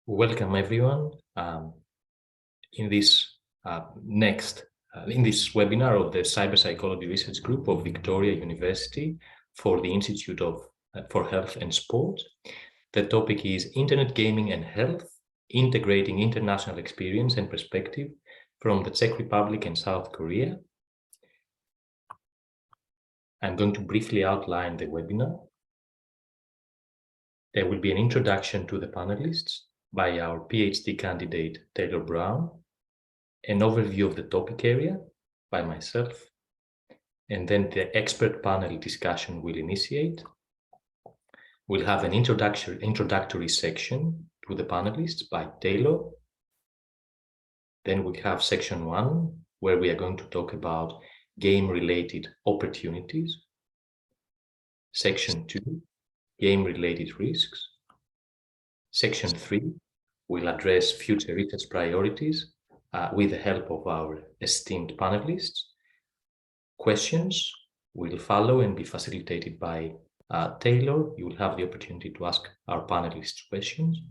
Welcome everyone. In this in this webinar of the Cyber Psychology Research Group of Victoria University for the Institute for Health and Sport. The topic is Internet Gaming and Health, Integrating International Experience and Perspective from the Czech Republic and South Korea. I'm going to briefly outline the webinar. There will be an introduction to the panelists by our PhD candidate, Taylor Brown, an overview of the topic area by myself, and then the expert panel discussion will initiate. We'll have an introductory section to the panelists by Taylor. Then we have section 1, where we are going to talk about game-related opportunities. Section 2, game-related risks. Section 3 will address future research priorities with the help of our esteemed panelists. Questions will follow and be facilitated by Taylor. You will have the opportunity to ask our panelists questions.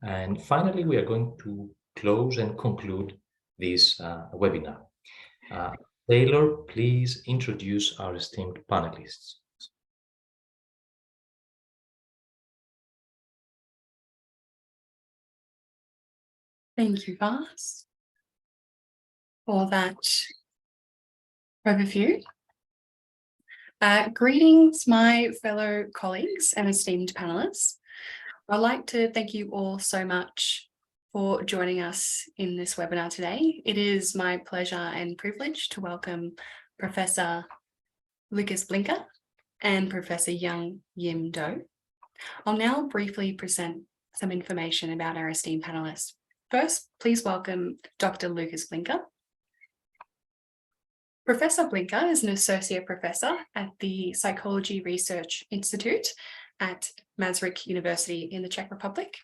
And finally, we are going to close and conclude this webinar. Taylor, please introduce our esteemed panelists. Thank you, Vas, for that overview. Greetings, my fellow colleagues and esteemed panelists. I'd like to thank you all so much for joining us in this webinar today. It is my pleasure and privilege to welcome Professor Lucas Blinker and Professor Ian Doe. I'll now briefly present some information about our esteemed panelists. First, please welcome Dr. Lucas Blinker. Professor Blinker is an associate professor at the Psychology Research Institute at Maastricht University in the Czech Republic.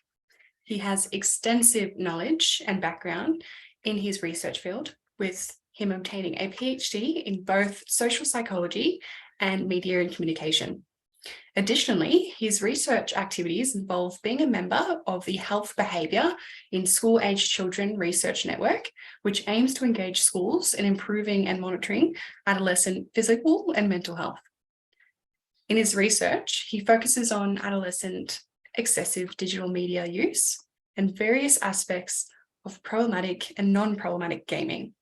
He has extensive knowledge and background in his research field, with him obtaining a PhD in both social psychology and media and communication. Additionally, his research activities involve being a member of the Health Behaviour in School-Aged Children Research Network, which aims to engage schools in improving and monitoring adolescent physical and mental health. In his research, he focuses on adolescent excessive digital media use and various aspects of problematic and non-problematic gaming.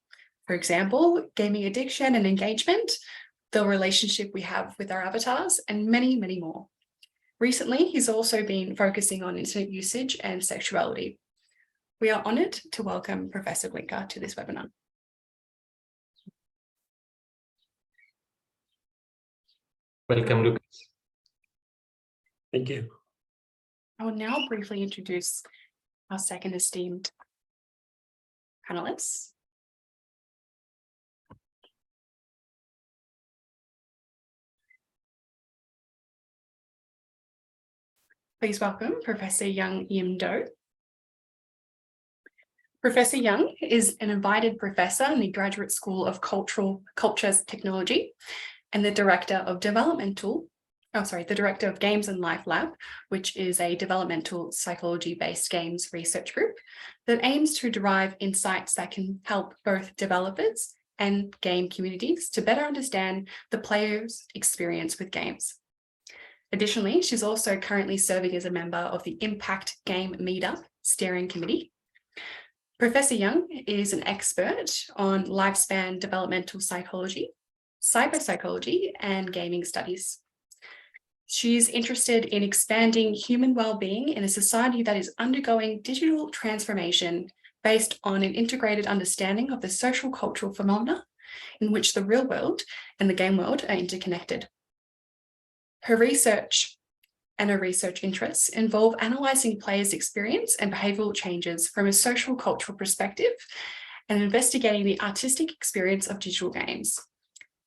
For example, gaming addiction and engagement, the relationship we have with our avatars, and many, many more. Recently, he's also been focusing on internet usage and sexuality. We are honoured to welcome Professor Blinker to this webinar. Welcome, Lucas. Thank you. I will now briefly introduce our second esteemed panelists. Please welcome Professor Ian Doe. Professor Young is an invited professor in the Graduate School of Cultures Technology and the Director of the Director of Games and Life Lab, which is a developmental psychology-based games research group that aims to derive insights that can help both developers and game communities to better understand the player's experience with games. Additionally, she's also currently serving as a member of the Impact Game Meetup Steering Committee. Professor Young is an expert on lifespan developmental psychology, cyber psychology, and gaming studies. She's interested in expanding human well-being in a society that is undergoing digital transformation based on an integrated understanding of the social cultural phenomena in which the real world and the game world are interconnected. Her research and her research interests involve analysing players' experience and behavioural changes from a social cultural perspective and investigating the artistic experience of digital games.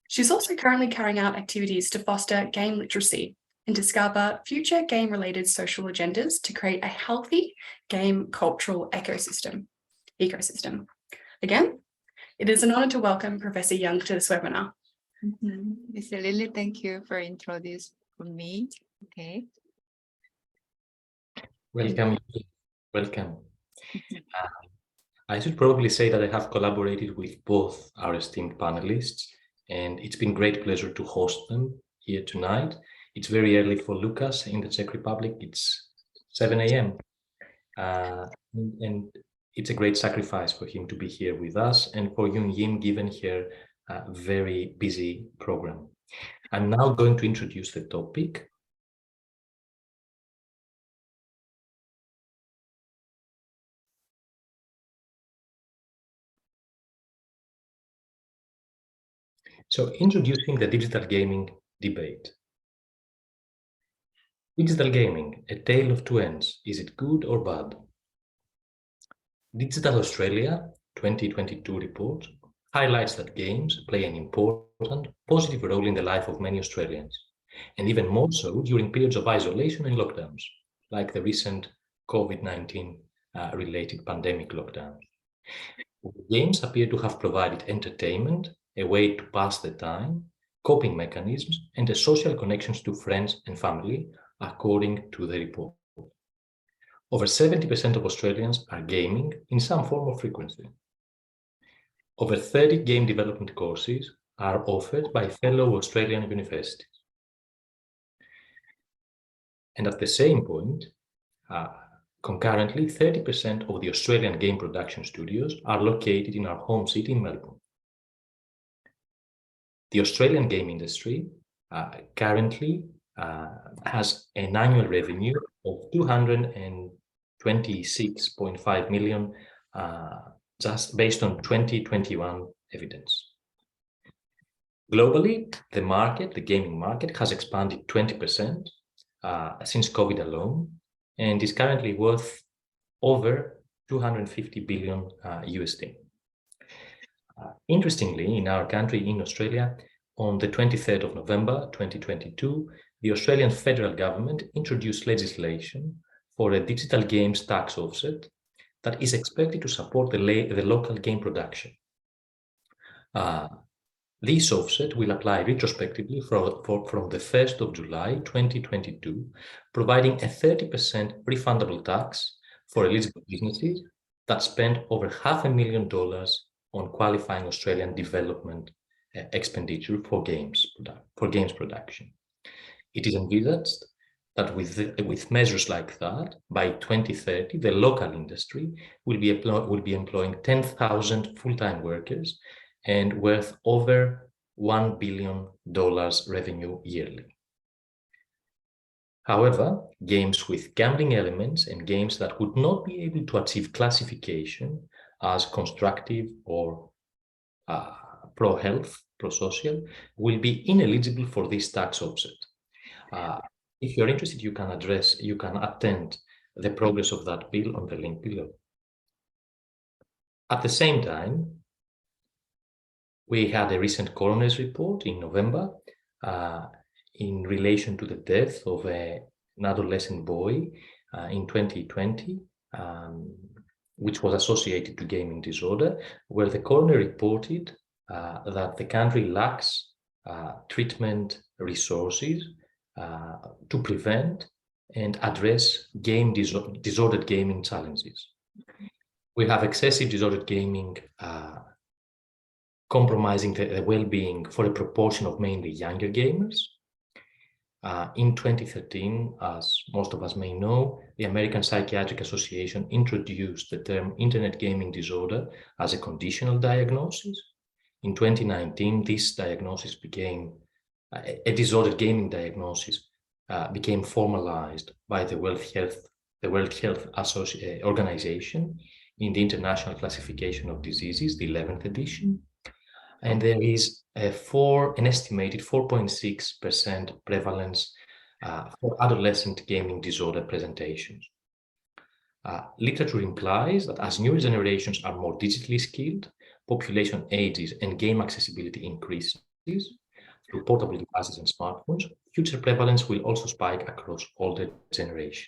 She's also currently carrying out activities to foster game literacy and discover future game-related social agendas to create a healthy game cultural ecosystem. Again, it is an honour to welcome Professor Young to this webinar. Mr. Lily, thank you for introducing me. Okay. Welcome. Welcome. I should probably say that I have collaborated with both our esteemed panelists, and it's been great pleasure to host them here tonight. It's very early for Lucas in the Czech Republic. It's 7 a.m. And it's a great sacrifice for him to be here with us and for Yun Yim, given her very busy program. I'm now going to introduce the topic. So, introducing the digital gaming debate. Digital gaming, a tale of two ends. Is it good or bad? Digital Australia 2022 report highlights that games play an important, positive role in the life of many Australians, and even more so during periods of isolation and lockdowns, like the recent COVID-19 related pandemic lockdown. Games appear to have provided entertainment, a way to pass the time, coping mechanisms, and a social connections to friends and family, according to the report. Over 70% of Australians are gaming in some form of frequency. Over 30 game development courses are offered by fellow Australian universities. And at the same point, concurrently, 30% of the Australian game production studios are located in our home city in Melbourne. The Australian game industry currently has an annual revenue of $226.5 million just based on 2021 evidence. Globally, the gaming market has expanded 20% since COVID alone and is currently worth over 250 billion USD. Interestingly, in our country, in Australia, on the 23rd of November 2022, the Australian federal government introduced legislation for a digital games tax offset that is expected to support the local game production. This offset will apply retrospectively from the 1st of July 2022, providing a 30% refundable tax for eligible businesses that spend over $500,000 on qualifying Australian development expenditure for games production. It is envisaged that with measures like that, by 2030, the local industry will be employing 10,000 full-time workers and worth over $1 billion revenue yearly. However, games with gambling elements and games that would not be able to achieve classification as constructive or pro-health, pro-social, will be ineligible for this tax offset. If you're interested, you can attend the progress of that bill on the link below. At the same time, we had a recent coroner's report in November in relation to the death of an adolescent boy in 2020, which was associated to gaming disorder, where the coroner reported that the country lacks treatment resources to prevent and address disordered gaming challenges. We have excessive disordered gaming compromising the well-being for a proportion of mainly younger gamers. In 2013, as most of us may know, the American Psychiatric Association introduced the term internet gaming disorder as a conditional diagnosis. In 2019, this diagnosis became a disordered gaming diagnosis became formalized by the World Health Organization in the International Classification of Diseases, the 11th edition. And there is an estimated 4.6% prevalence for adolescent gaming disorder presentations. Literature implies that as newer generations are more digitally skilled, population ages and game accessibility increases through portable devices and smartphones, future prevalence will also spike across older ages.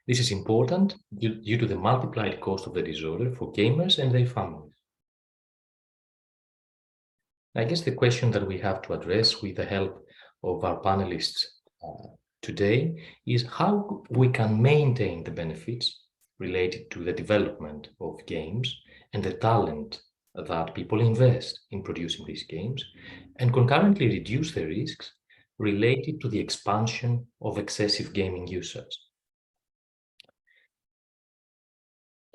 This is important due to the multiplied cost of the disorder for gamers and their families. I guess the question that we have to address with the help of our panelists today is how we can maintain the benefits related to the development of games and the talent that people invest in producing these games, and concurrently reduce the risks related to the expansion of excessive gaming usage.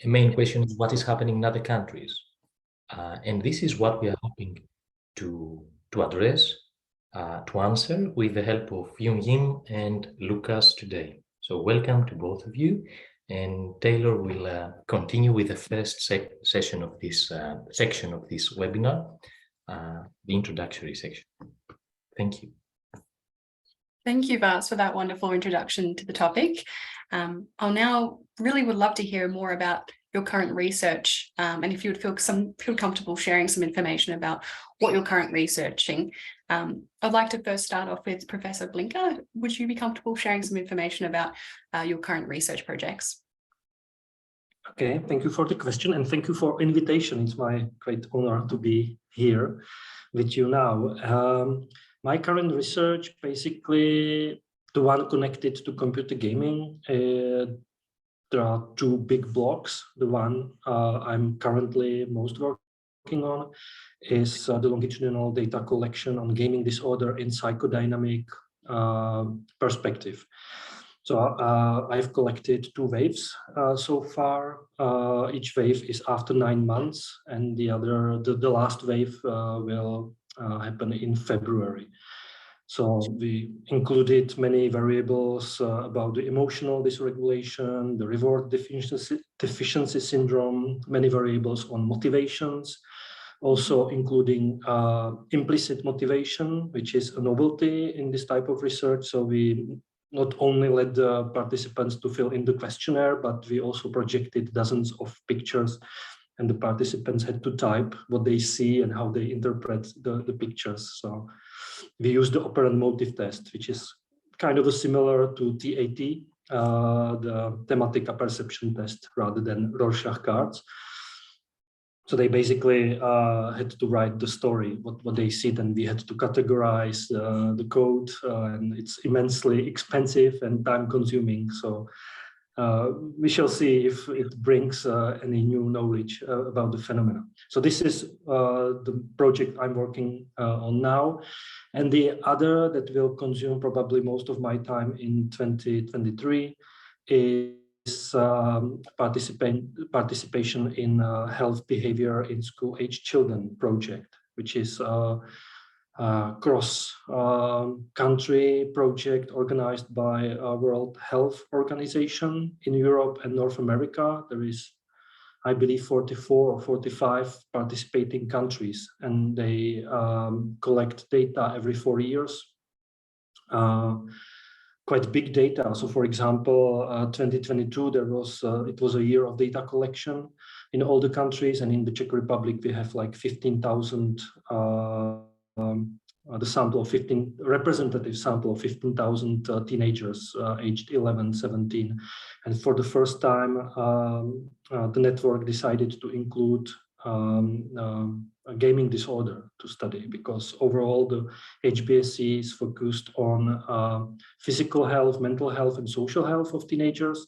A main question is what is happening in other countries? And this is what we are hoping to address, to answer with the help of Yim and Lucas today. So welcome to both of you. And Taylor will continue with the first session of this section of this webinar, the introductory section. Thank you. Thank you, Vas, for that wonderful introduction to the topic. I'll now really would love to hear more about your current research, and if you would feel comfortable sharing some information about what you're currently researching. I'd like to first start off with Professor Blinker. Would you be comfortable sharing some information about your current research projects? Okay, thank you for the question and thank you for invitation. It's my great honor to be here with you now. My current research, basically the one connected to computer gaming, there are two big blocks. The one I'm currently most working on is the longitudinal data collection on gaming disorder in psychodynamic perspective. So I've collected 2 waves so far. Each wave is after 9 months, and the last wave will happen in February. So we included many variables about the emotional dysregulation, the reward deficiency syndrome, many variables on motivations, also including implicit motivation, which is a novelty in this type of research. So we not only let the participants to fill in the questionnaire, but we also projected dozens of pictures, and the participants had to type what they see and how they interpret the pictures. So we used the operant motive test, which is kind of similar to TAT, the thematic perception test, rather than Rorschach cards. So they basically had to write the story, what they see, and we had to categorize the code, and it's immensely expensive and time-consuming. So we shall see if it brings any new knowledge about the phenomena. So this is the project I'm working on now. And the other that will consume probably most of my time in 2023 is participation in health behavior in school-age children project, which is cross-country project organized by World Health Organization in Europe and North America. There is, I believe, 44 or 45 participating countries, and they collect data every 4 years. Quite big data. So, for example, 2022, it was a year of data collection in all the countries, and in the Czech Republic, we have like 15,000. The sample of representative sample of 15,000 teenagers aged 11, 17. And for the first time, the network decided to include a gaming disorder to study, because overall the HBSC is focused on physical health, mental health, and social health of teenagers.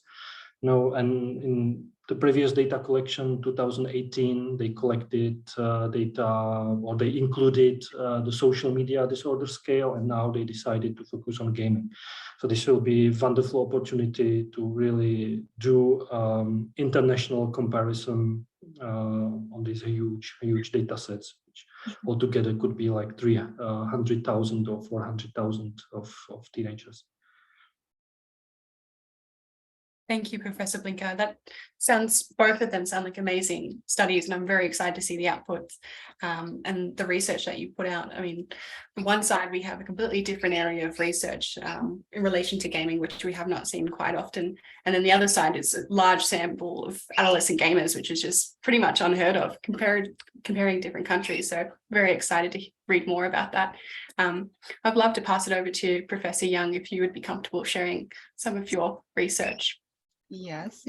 And in the previous data collection, 2018, they collected data, or they included the social media disorder scale, and now they decided to focus on gaming. So this will be a wonderful opportunity to really do international comparison on these huge data sets, which altogether could be like 300,000 or 400,000 of teenagers. Thank you, Professor Blinker. Both of them sound like amazing studies, and I'm very excited to see the outputs and the research that you put out. I mean, on one side, we have a completely different area of research in relation to gaming, which we have not seen quite often. And then the other side is a large sample of adolescent gamers, which is just pretty much unheard of comparing different countries. So very excited to read more about that. I'd love to pass it over to Professor Young, if you would be comfortable sharing some of your research. Yes,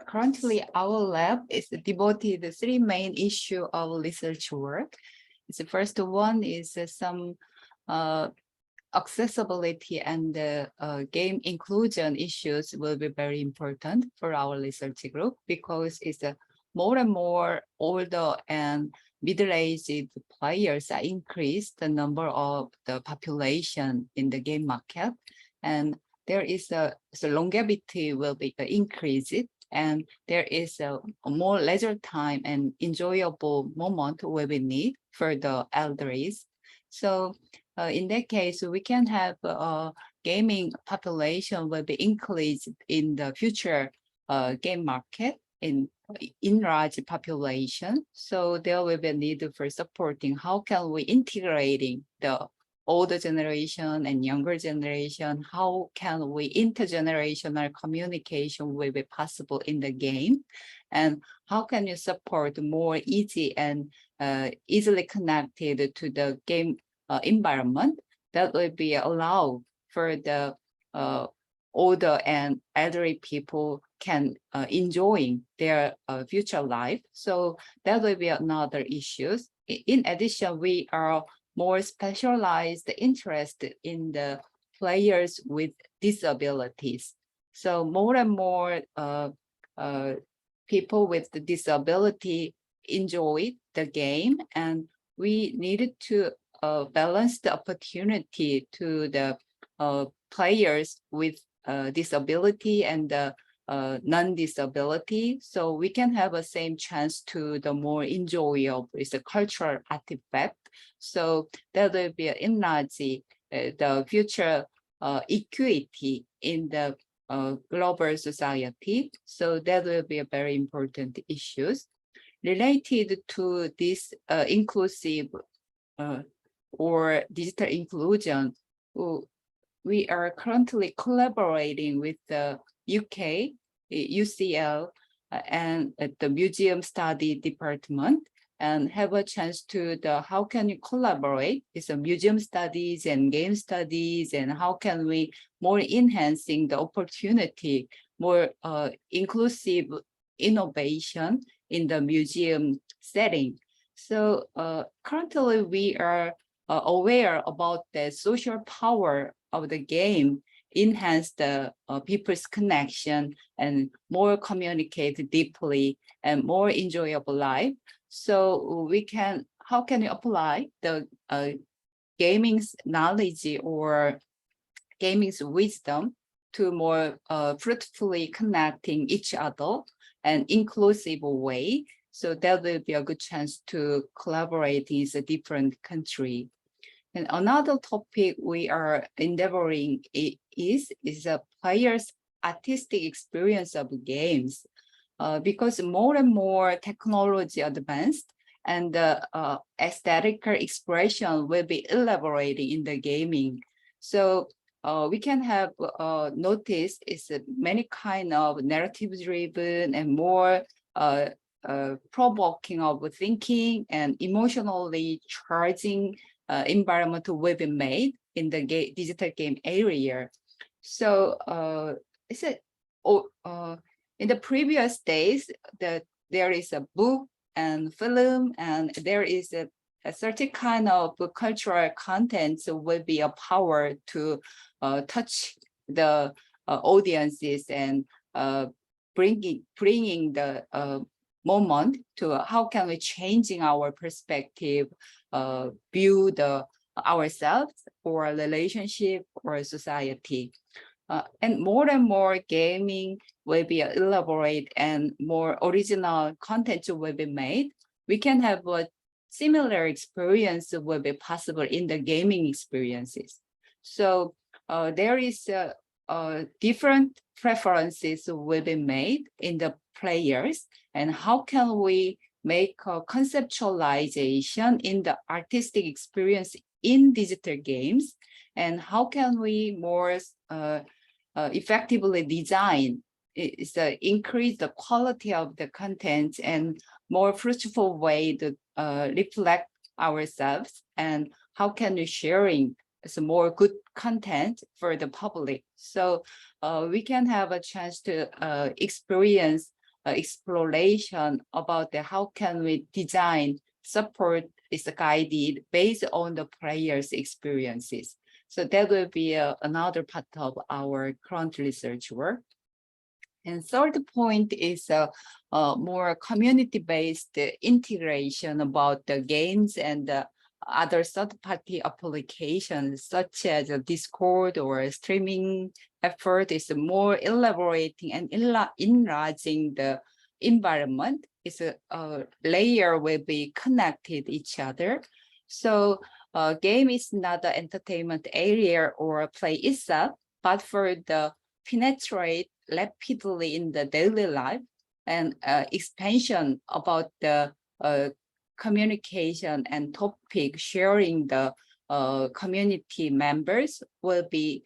currently our lab is devoted to 3 main issues of research work. The first one is some accessibility and game inclusion issues will be very important for our research group, because it's more and more older and middle-aged players are increased the number of the population in the game market, and there is so longevity will be increased, and there is a more leisure time and enjoyable moment will be need for the elderlies. So in that case, we can have gaming population will be increased in the future game market in large population. So there will be a need for supporting how can we integrating the older generation and younger generation, how can we intergenerational communication will be possible in the game, and how can you support more easy and easily connected to the game environment that will be allowed for the older and elderly people can enjoying their future life. So that will be another issue. In addition, we are more specialized interest in the players with disabilities. So more and more people with the disability enjoy the game, and we needed to balance the opportunity to the players with disability and non-disability, so we can have a same chance to the more enjoyable is a cultural artifact. So that will be enlarge the future equity in the global society. So that will be a very important issues related to this inclusive or digital inclusion. We are currently collaborating with the UK, UCL, and the Museum Study Department, and have a chance to the how can you collaborate with the museum studies and game studies, and how can we more enhancing the opportunity, more inclusive innovation in the museum setting. So currently we are aware about the social power of the game, enhance the people's connection and more communicate deeply and more enjoyable life. So we can, how can you apply the gaming's knowledge or gaming's wisdom to more fruitfully connecting each other and inclusive way. So that will be a good chance to collaborate in a different country. And another topic we are endeavoring is a player's artistic experience of games, because more and more technology advanced and the aesthetical expression will be elaborated in the gaming. So we can have notice is many kind of narrative-driven and more provoking of thinking and emotionally charging environment will be made in the digital game area. So in the previous days, there is a book and film, and there is a certain kind of cultural content will be a power to touch the audiences and bringing the moment to how can we changing our perspective, view ourselves or a relationship or a society. And more gaming will be elaborate and more original content will be made. We can have a similar experience will be possible in the gaming experiences. So there is different preferences will be made in the players, and how can we make a conceptualization in the artistic experience in digital games, and how can we more effectively design increase the quality of the content and more fruitful way to reflect ourselves, and how can we sharing some more good content for the public. So we can have a chance to experience exploration about how can we design support is guided based on the players' experiences. So that will be another part of our current research work. And third point is more community-based integration about the games and other third-party applications, such as Discord or streaming effort, is more elaborating and enlarging the environment. It's a layer will be connected each other. So game is not the entertainment area or play itself, but for the penetrate rapidly in the daily life and expansion about the communication and topic sharing the community members will be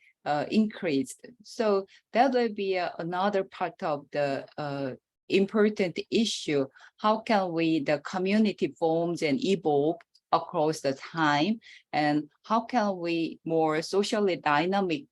increased. So that will be another part of the important issue. How can we, the community forms and evolve across the time, and how can we more socially dynamic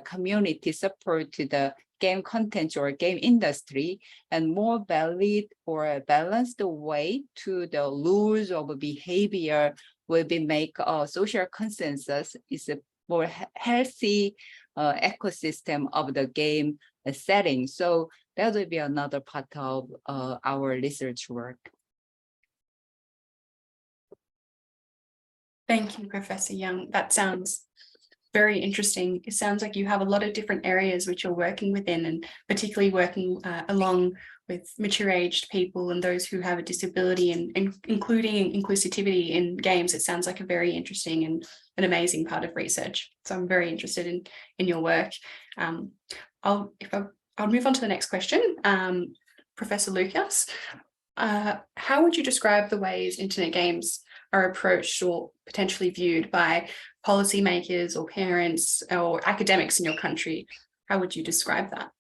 community support to the game content or game industry, and more valid or balanced way to the rules of behavior will be make a social consensus is a more healthy ecosystem of the game setting. So that will be another part of our research work. Thank you, Professor Young. That sounds very interesting. It sounds like you have a lot of different areas which you're working within, and particularly working along with mature-aged people and those who have a disability, and including inclusivity in games. It sounds like a very interesting and an amazing part of research. So I'm very interested in your work. I'll move on to the next question. Professor Lucas, how would you describe the ways internet games are approached or potentially viewed by policymakers or parents or academics in your country? How would you describe that?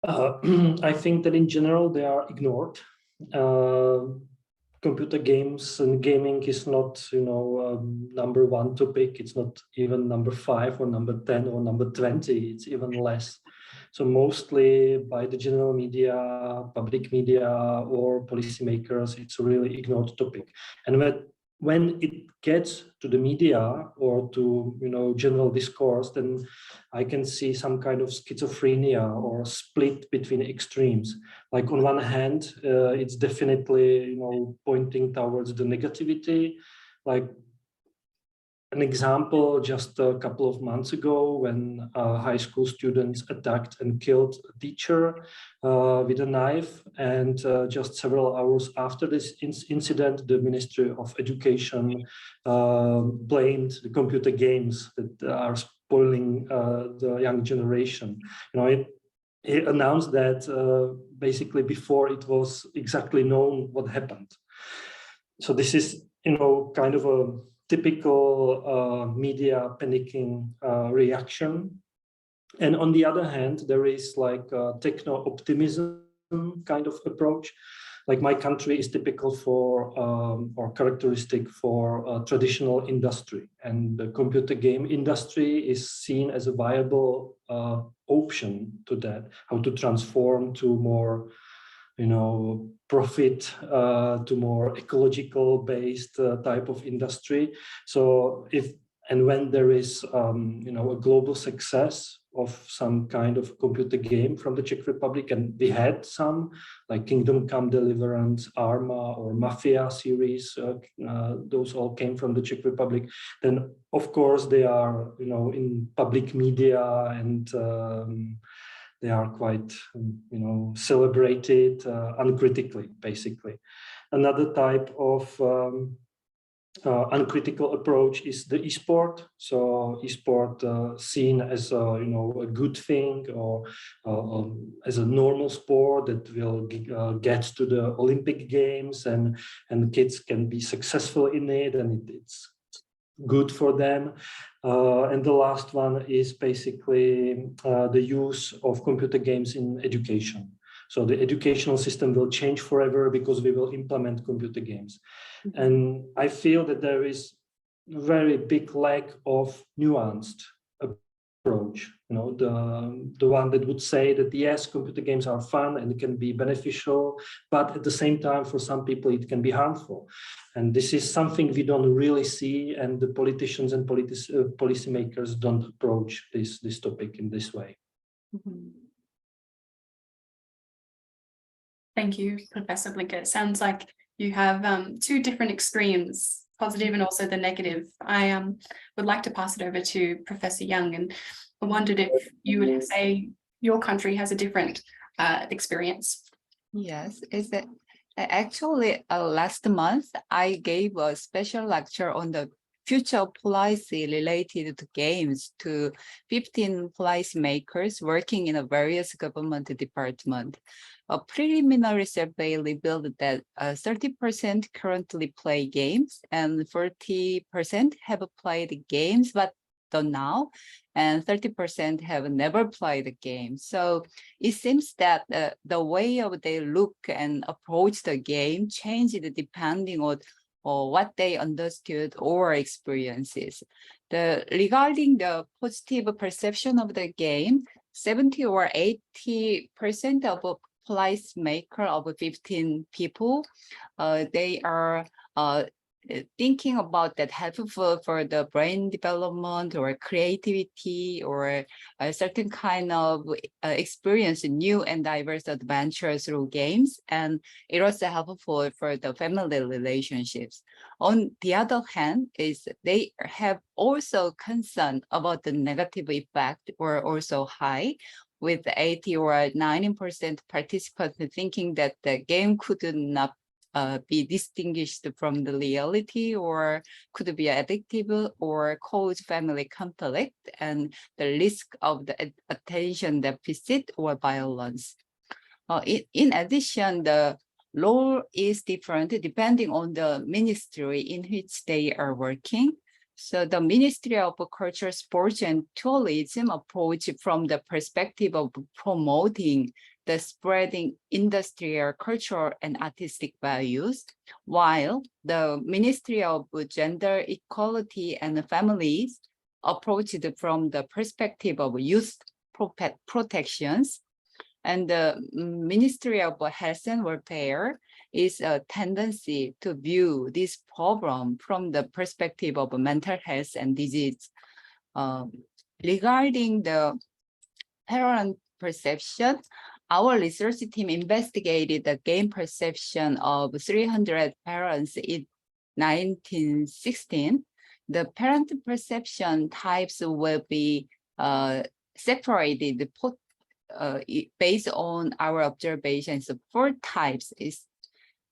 I think that in general they are ignored. Computer games and gaming is not, number one topic. It's not even number 5 or number 10 or number 20. It's even less. So mostly by the general media, public media, or policymakers, it's a really ignored topic. And when it gets to the media or to general discourse, then I can see some kind of schizophrenia or split between extremes. Like on one hand, it's definitely pointing towards the negativity. Like an example, just a couple of months ago, when high school students attacked and killed a teacher with a knife, and just several hours after this incident, the Ministry of Education blamed the computer games that are spoiling the young generation. It announced that basically before it was exactly known what happened. So this is, kind of a typical media panicking reaction. And on the other hand, there is like a techno-optimism kind of approach. Like my country is typical for or characteristic for traditional industry, and the computer game industry is seen as a viable option to that, how to transform to more profit, to more ecological based type of industry. So when there is a global success of some kind of computer game from the Czech Republic, and we had some like Kingdom Come Deliverance, Arma, or Mafia series, those all came from the Czech Republic, then of course they are in public media, and they are quite, celebrated uncritically, basically. Another type of uncritical approach is the esport. So esport seen as a good thing, or as a normal sport that will get to the Olympic Games, and kids can be successful in it, and it's good for them. And the last one is basically the use of computer games in education. So the educational system will change forever because we will implement computer games. Mm-hmm. And I feel that there is very big lack of nuanced approach, the one that would say that yes, computer games are fun and can be beneficial, but at the same time, for some people, it can be harmful. And this is something we don't really see, and the politicians and policymakers don't approach this topic in this way. Thank you, Professor Blinker. It sounds like you have two different extremes, positive and also the negative. I would like to pass it over to Professor Young, and I wondered if you would say your country has a different experience. Yes, is that actually last month I gave a special lecture on the future policy related to games to 15 policymakers working in a various government departments. A preliminary survey revealed that 30% currently play games and 40% have played games but don't now, and 30% have never played the game. So it seems that the way of they look and approach the game changed depending on what they understood or experiences. Regarding the positive perception of the game, 70 or 80% of placemaker of 15 people, they are thinking about that helpful for the brain development or creativity or a certain kind of experience, new and diverse adventures through games. And it was helpful for the family relationships. On the other hand, is they have also concern about the negative effect were also high, with 80 or 90% participants thinking that the game could not be distinguished from the reality or could be addictive or cause family conflict and the risk of the attention deficit or violence. In addition, the law is different depending on the ministry in which they are working. So the Ministry of Culture, Sports and Tourism approach from the perspective of promoting the spreading industrial, cultural, and artistic values, while the Ministry of Gender Equality and Families approached from the perspective of youth protections, and the Ministry of Health and Welfare is a tendency to view this problem from the perspective of mental health and disease. Regarding the parent perception, our research team investigated the game perception of 300 parents in 1916. The parent perception types will be separated based on our observations. 4 types is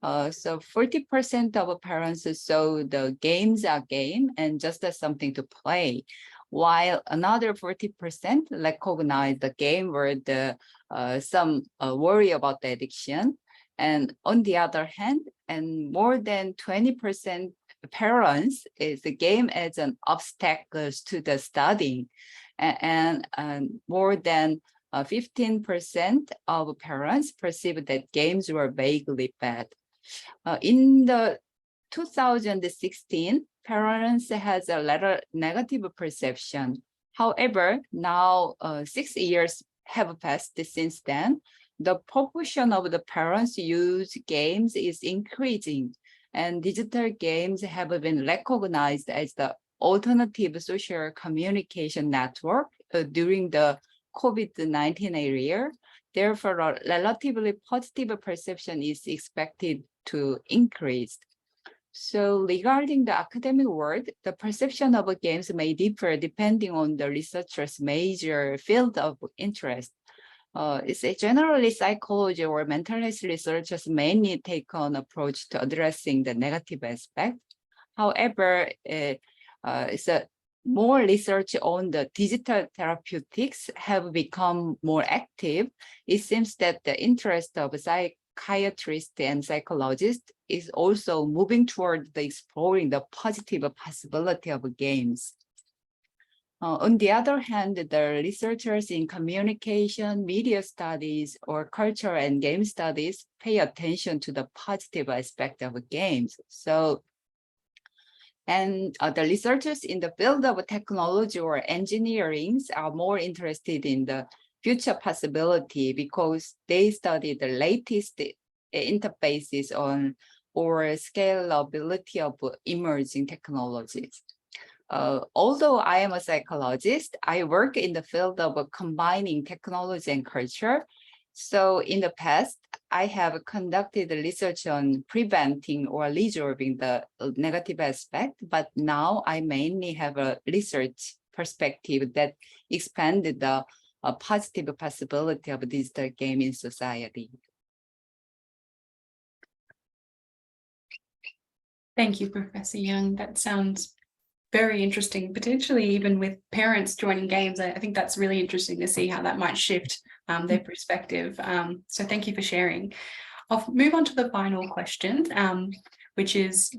so 40% of parents saw the games are game and just as something to play, while another 40% recognize the game where the some worry about the addiction. And on the other hand, and more than 20% parents is the game as an obstacle to the studying, and more than 15% of parents perceive that games were vaguely bad. In the 2016, parents has a little negative perception. However, now 6 years have passed since then. The proportion of the parents use games is increasing, and digital games have been recognized as the alternative social communication network during the COVID-19 era. Therefore, a relatively positive perception is expected to increase. So regarding the academic world, the perception of games may differ depending on the researcher's major field of interest. It's generally psychology or mental health researchers mainly take on approach to addressing the negative aspect. However, it's more research on the digital therapeutics have become more active. It seems that the interest of psychiatrists and psychologists is also moving toward the exploring the positive possibility of games. On the other hand, the researchers in communication, media studies, or culture and game studies pay attention to the positive aspect of games. So And the researchers in the field of technology or engineering are more interested in the future possibility because they study the latest interfaces on or scalability of emerging technologies. Although I am a psychologist, I work in the field of combining technology and culture. So in the past, I have conducted research on preventing or resolving the negative aspect, but now I mainly have a research perspective that expanded the positive possibility of digital game in society. Thank you, Professor Young. That sounds very interesting, potentially even with parents joining games. I think that's really interesting to see how that might shift their perspective. So thank you for sharing. I'll move on to the final question, which is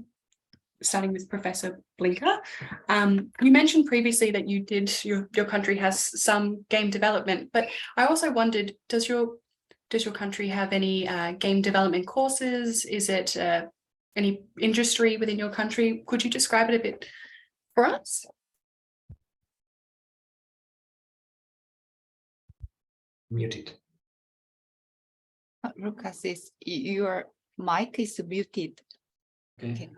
starting with Professor Blinker. You mentioned previously that you did, your country has some game development, but I also wondered, does your country have any game development courses? Is it any industry within your country? Could you describe it a bit for us? Muted. Lucas, your mic is muted. Okay.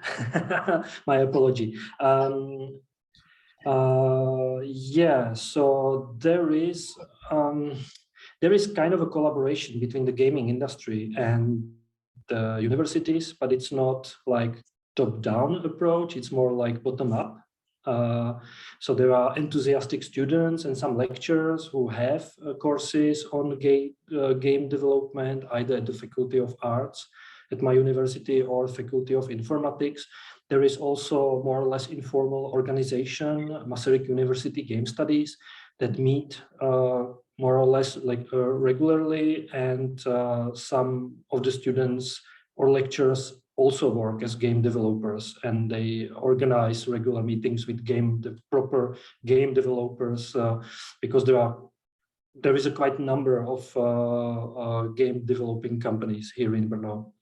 My apology. Yeah, so there is kind of a collaboration between the gaming industry and the universities, but it's not like top-down approach, it's more like bottom-up. So there are enthusiastic students and some lecturers who have courses on game development, either at the Faculty of Arts at my university or Faculty of Informatics. There is also more or less informal organization, Masaryk University Game Studies, that meet more or less like regularly, and some of the students or lecturers also work as game developers, and they organize regular meetings with proper game developers because there is a quite number of game developing companies here in Brno.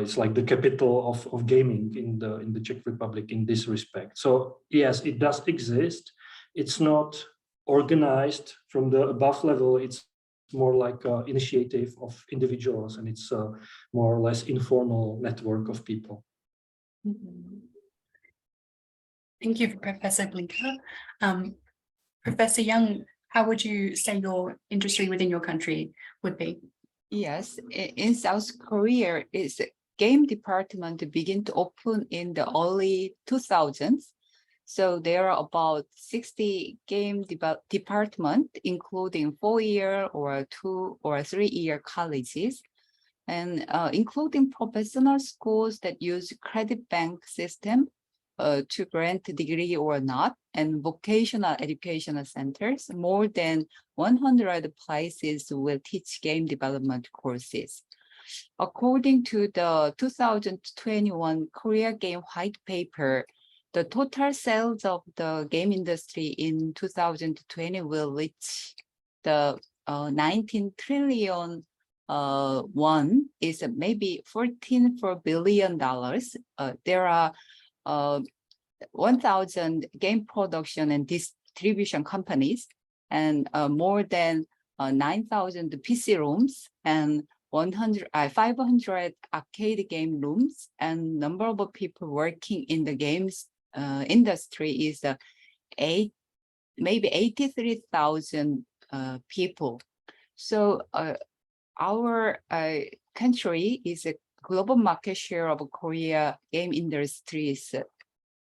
It's like the capital of gaming in the Czech Republic in this respect. So yes, it does exist. It's not organized from the above level. It's more like an initiative of individuals, and it's a more or less informal network of people. Thank you, Professor Blinker. Professor Young, how would you say your industry within your country would be? Yes, in South Korea, its game department began to open in the early 2000s. So there are about 60 game department, including 4-year or 2 or 3-year colleges, and including professional schools that use credit bank system to grant a degree or not, and vocational educational centers. More than 100 places will teach game development courses. According to the 2021 Korea Game White Paper, the total sales of the game industry in 2020 will reach the 19 trillion won, is maybe $14 billion. There are 1,000 game production and distribution companies, and more than 9,000 PC rooms, and 500 arcade game rooms, and number of people working in the games industry is maybe 83,000 people. So our country is a global market share of Korea game industry is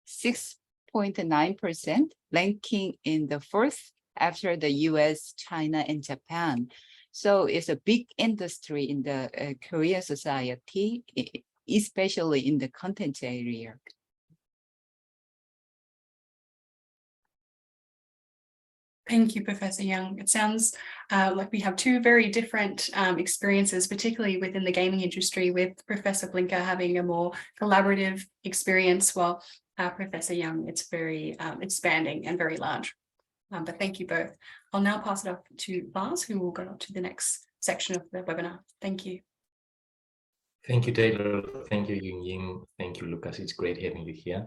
6.9%, ranking in the first after the US, China, and Japan. So it's a big industry in the Korean society, especially in the content area. Thank you, Professor Young. It sounds like we have two very different experiences, particularly within the gaming industry, with Professor Blinker having a more collaborative experience, while Professor Young, it's very expanding and very large. But thank you both. I'll now pass it off to Lars, who will go on to the next section of the webinar. Thank you. Thank you, Taylor. Thank you, Yun Ying. Thank you, Lucas. It's great having you here.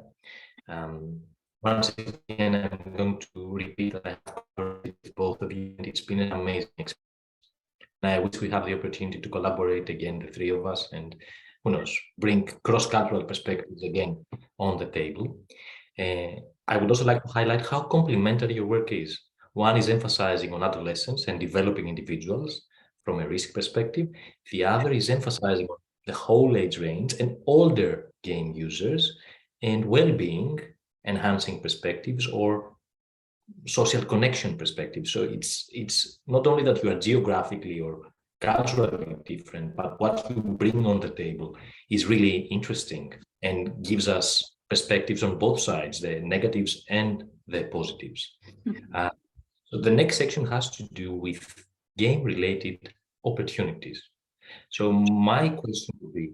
Once again, I'm going to repeat that I have collaborated with both of you, and it's been an amazing experience. And I wish we have the opportunity to collaborate again, the three of us, and who knows, bring cross-cultural perspectives again on the table. I would also like to highlight how complementary your work is. One is emphasizing on adolescents and developing individuals from a risk perspective. The other is emphasizing on the whole age range and older game users and well-being, enhancing perspectives or social connection perspectives. So it's not only that you are geographically or culturally different, but what you bring on the table is really interesting and gives us perspectives on both sides, the negatives and the positives. So the next section has to do with game-related opportunities. So my question would be,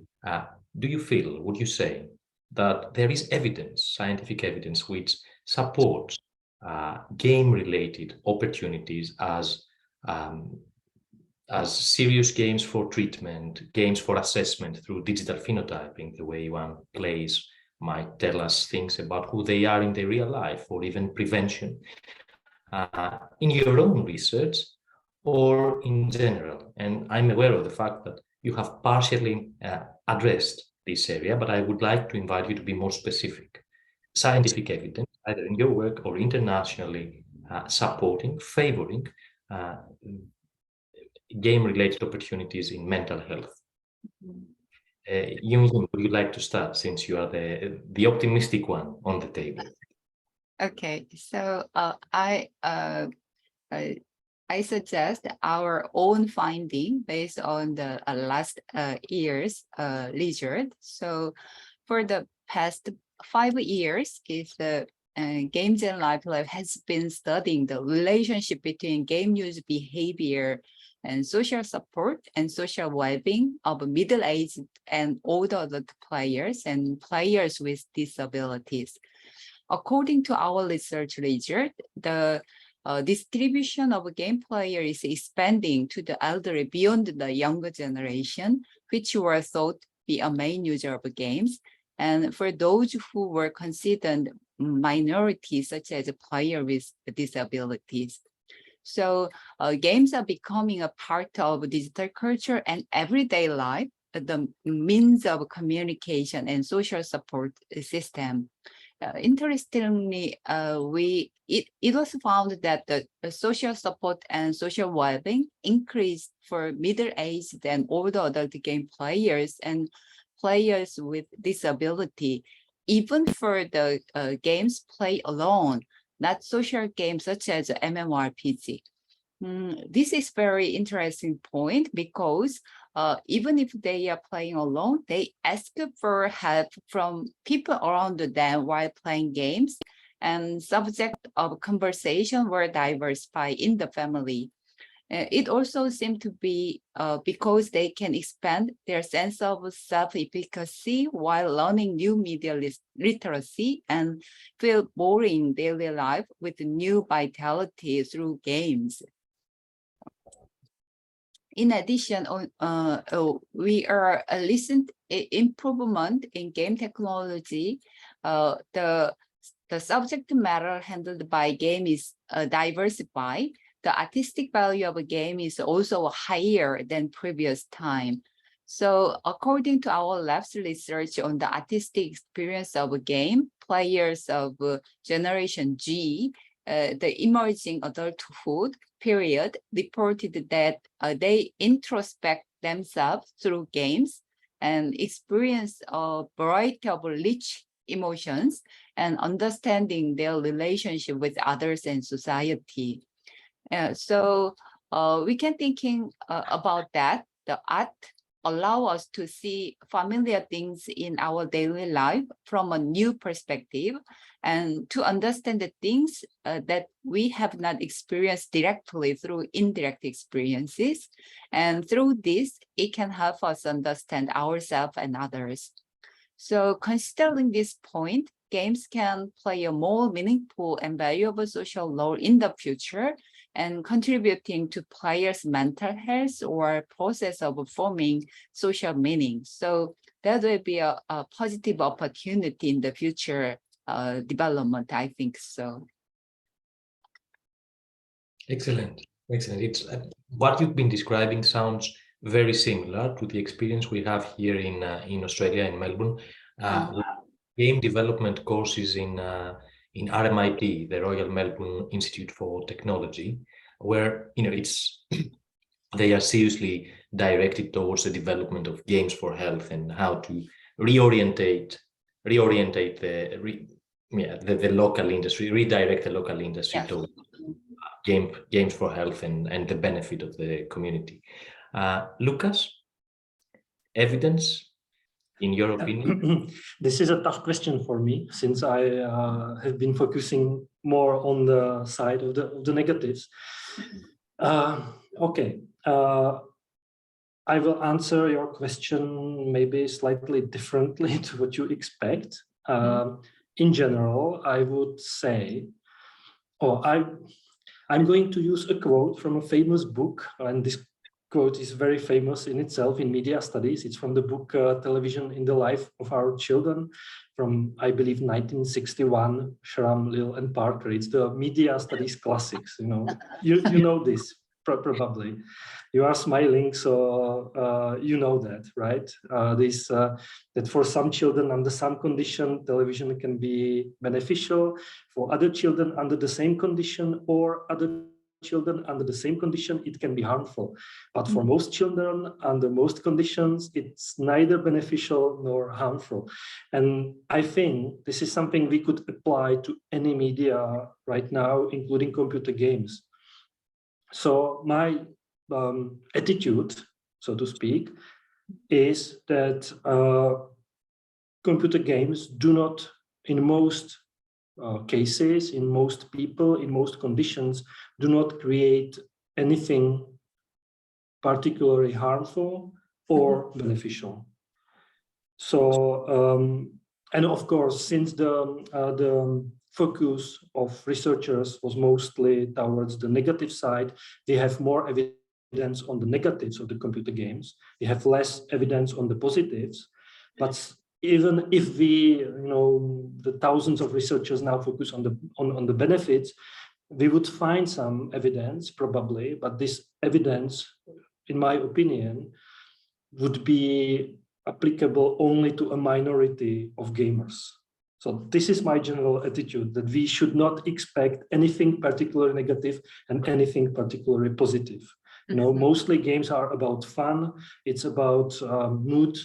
do you feel, would you say, that there is evidence, scientific evidence, which supports game-related opportunities as serious games for treatment, games for assessment through digital phenotyping, the way one plays might tell us things about who they are in their real life, or even prevention, in your own research or in general? And I'm aware of the fact that you have partially addressed this area, but I would like to invite you to be more specific. Scientific evidence, either in your work or internationally, supporting, favoring game-related opportunities in mental health. Yun, would you like to start, since you are the optimistic one on the table? Okay, so I suggest our own finding based on the last year's research. So for the past 5 years, the Games and Life Lab has been studying the relationship between game use behavior and social support and social well-being of middle-aged and older adult players and players with disabilities. According to our research result, the distribution of a game player is expanding to the elderly beyond the younger generation, which were thought to be a main user of games. And for those who were considered minorities, such as a player with disabilities. So games are becoming a part of digital culture and everyday life, the means of communication and social support system. Interestingly, it was found that the social support and social well-being increased for middle-aged and older adult game players and players with disability, even for the games played alone, not social games such as MMORPG. This is very interesting point because even if they are playing alone, they ask for help from people around them while playing games, and subject of conversation were diversified in the family. It also seemed to be because they can expand their sense of self-efficacy while learning new media literacy and feel boring daily life with new vitality through games. In addition, we are a recent improvement in game technology. The subject matter handled by game is diversified. The artistic value of a game is also higher than previous time. So according to our lab's research on the artistic experience of a game, players of Generation G, the emerging adulthood period, reported that they introspect themselves through games and experience a variety of rich emotions and understanding their relationship with others and society. So we can thinking about that. The art allow us to see familiar things in our daily life from a new perspective and to understand the things that we have not experienced directly through indirect experiences. And through this, it can help us understand ourselves and others. So considering this point, games can play a more meaningful and valuable social role in the future and contributing to players' mental health or process of forming social meaning. So that will be a positive opportunity in the future development, I think so. Excellent, excellent. It's what you've been describing sounds very similar to the experience we have here in Australia, in Melbourne. With game development courses in RMIT, the Royal Melbourne Institute for Technology, where it's they are seriously directed towards the development of games for health and how to reorientate the local industry, redirect the local industry towards games for health and the benefit of the community. Lucas, evidence, in your opinion? This is a tough question for me, since I have been focusing more on the side of the negatives. Okay, I will answer your question maybe slightly differently to what you expect. In general, I would say, I'm going to use a quote from a famous book, and this quote is very famous in itself in media studies. It's from the book Television in the Life of Our Children from, I believe, 1961, Schramm, Lill, and Parker. It's the media studies classics, you know this probably. You are smiling, so you know that, right? That for some children under some condition, television can be beneficial. For other children under the same condition, or other children under the same condition, it can be harmful. But for most children under most conditions, it's neither beneficial nor harmful. And I think this is something we could apply to any media right now, including computer games. So my attitude, so to speak, is that computer games do not, in most cases, in most people, in most conditions, do not create anything particularly harmful or beneficial. So, and of course, since the focus of researchers was mostly towards the negative side, they have more evidence on the negatives of the computer games. They have less evidence on the positives. But even if we, the thousands of researchers now focus on the benefits, we would find some evidence probably, but this evidence, in my opinion, would be applicable only to a minority of gamers. So this is my general attitude, that we should not expect anything particularly negative and anything particularly positive. Mostly games are about fun. It's about mood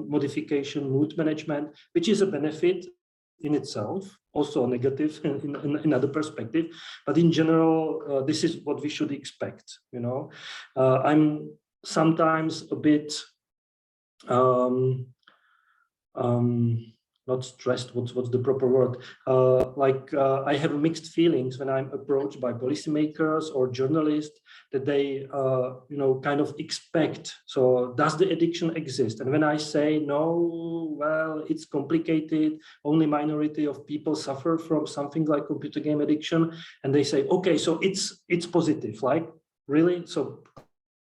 modification, mood management, which is a benefit in itself, also negative in another perspective. But in general, this is what we should expect. I'm sometimes a bit not stressed, what's the proper word? I have mixed feelings when I'm approached by policymakers or journalists that they, kind of expect. So does the addiction exist? And when I say no, well, it's complicated. Only minority of people suffer from something like computer game addiction. And they say, okay, so it's positive. Like, really? So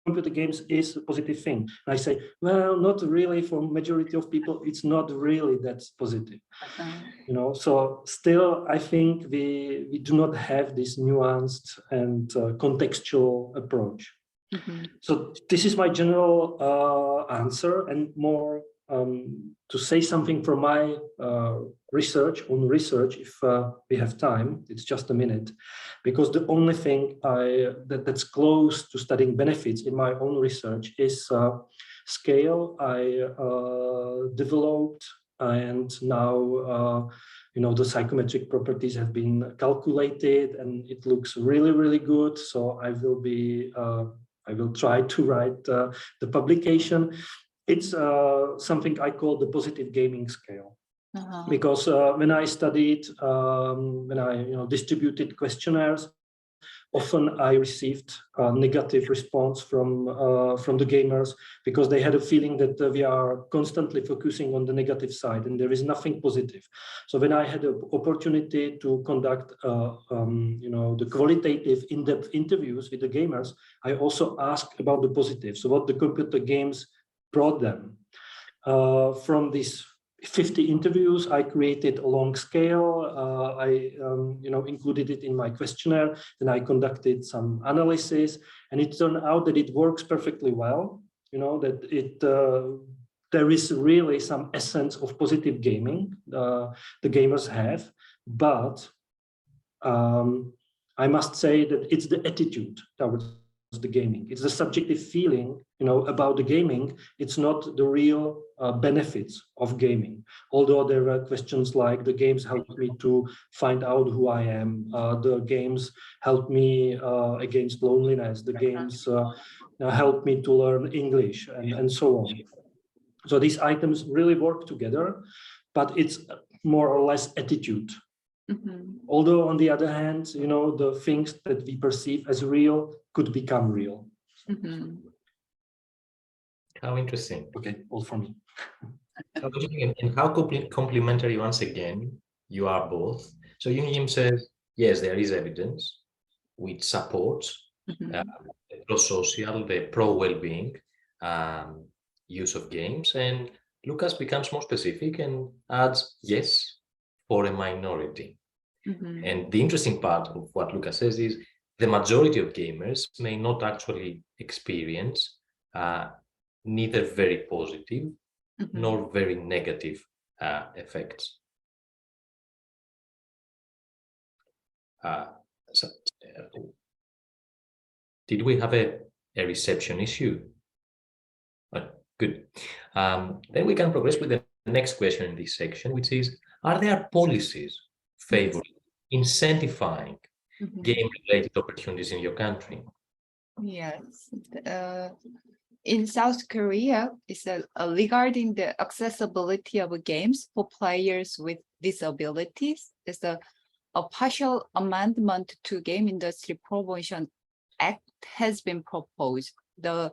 computer games is a positive thing. And I say, well, not really. For majority of people, it's not really that positive. So still, I think we do not have this nuanced and contextual approach. So this is my general answer, and more to say something from my research, if we have time. It's just a minute, because the only thing that's close to studying benefits in my own research is scale. I developed, and now the psychometric properties have been calculated, and it looks really, really good. So I will try to write the publication. It's something I call the positive gaming scale. Because when I studied, when I distributed questionnaires, often I received a negative response from the gamers, because they had a feeling that we are constantly focusing on the negative side and there is nothing positive. So when I had the opportunity to conduct the qualitative in-depth interviews with the gamers, I also asked about the positive. So what the computer games brought them from this 50 interviews. I created a long scale. I included it in my questionnaire. Then I conducted some analysis, and it turned out that it works perfectly well. That there is really some essence of positive gaming the gamers have, but I must say that it's the attitude towards the gaming. It's the subjective feeling, about the gaming. It's not the real benefits of gaming. Although there are questions like the games help me to find out who I am. The games help me against loneliness. The games help me to learn English and so on. So these items really work together, but it's more or less attitude. Although on the other hand, the things that we perceive as real could become real. How interesting. Okay, all from me. And how complementary, once again, you are both. So Yim says, yes, there is evidence which supports the pro-social, the pro-well-being use of games. And Lucas becomes more specific and adds, yes, for a minority. And the interesting part of what Lucas says is the majority of gamers may not actually experience neither very positive nor very negative effects. Did we have a reception issue? Good. Then we can progress with the next question in this section, which is, are there policies favoring, incentivizing game-related opportunities in your country? Yes. In South Korea, it's regarding the accessibility of games for players with disabilities. It's a partial amendment to Game Industry Promotion Act has been proposed. The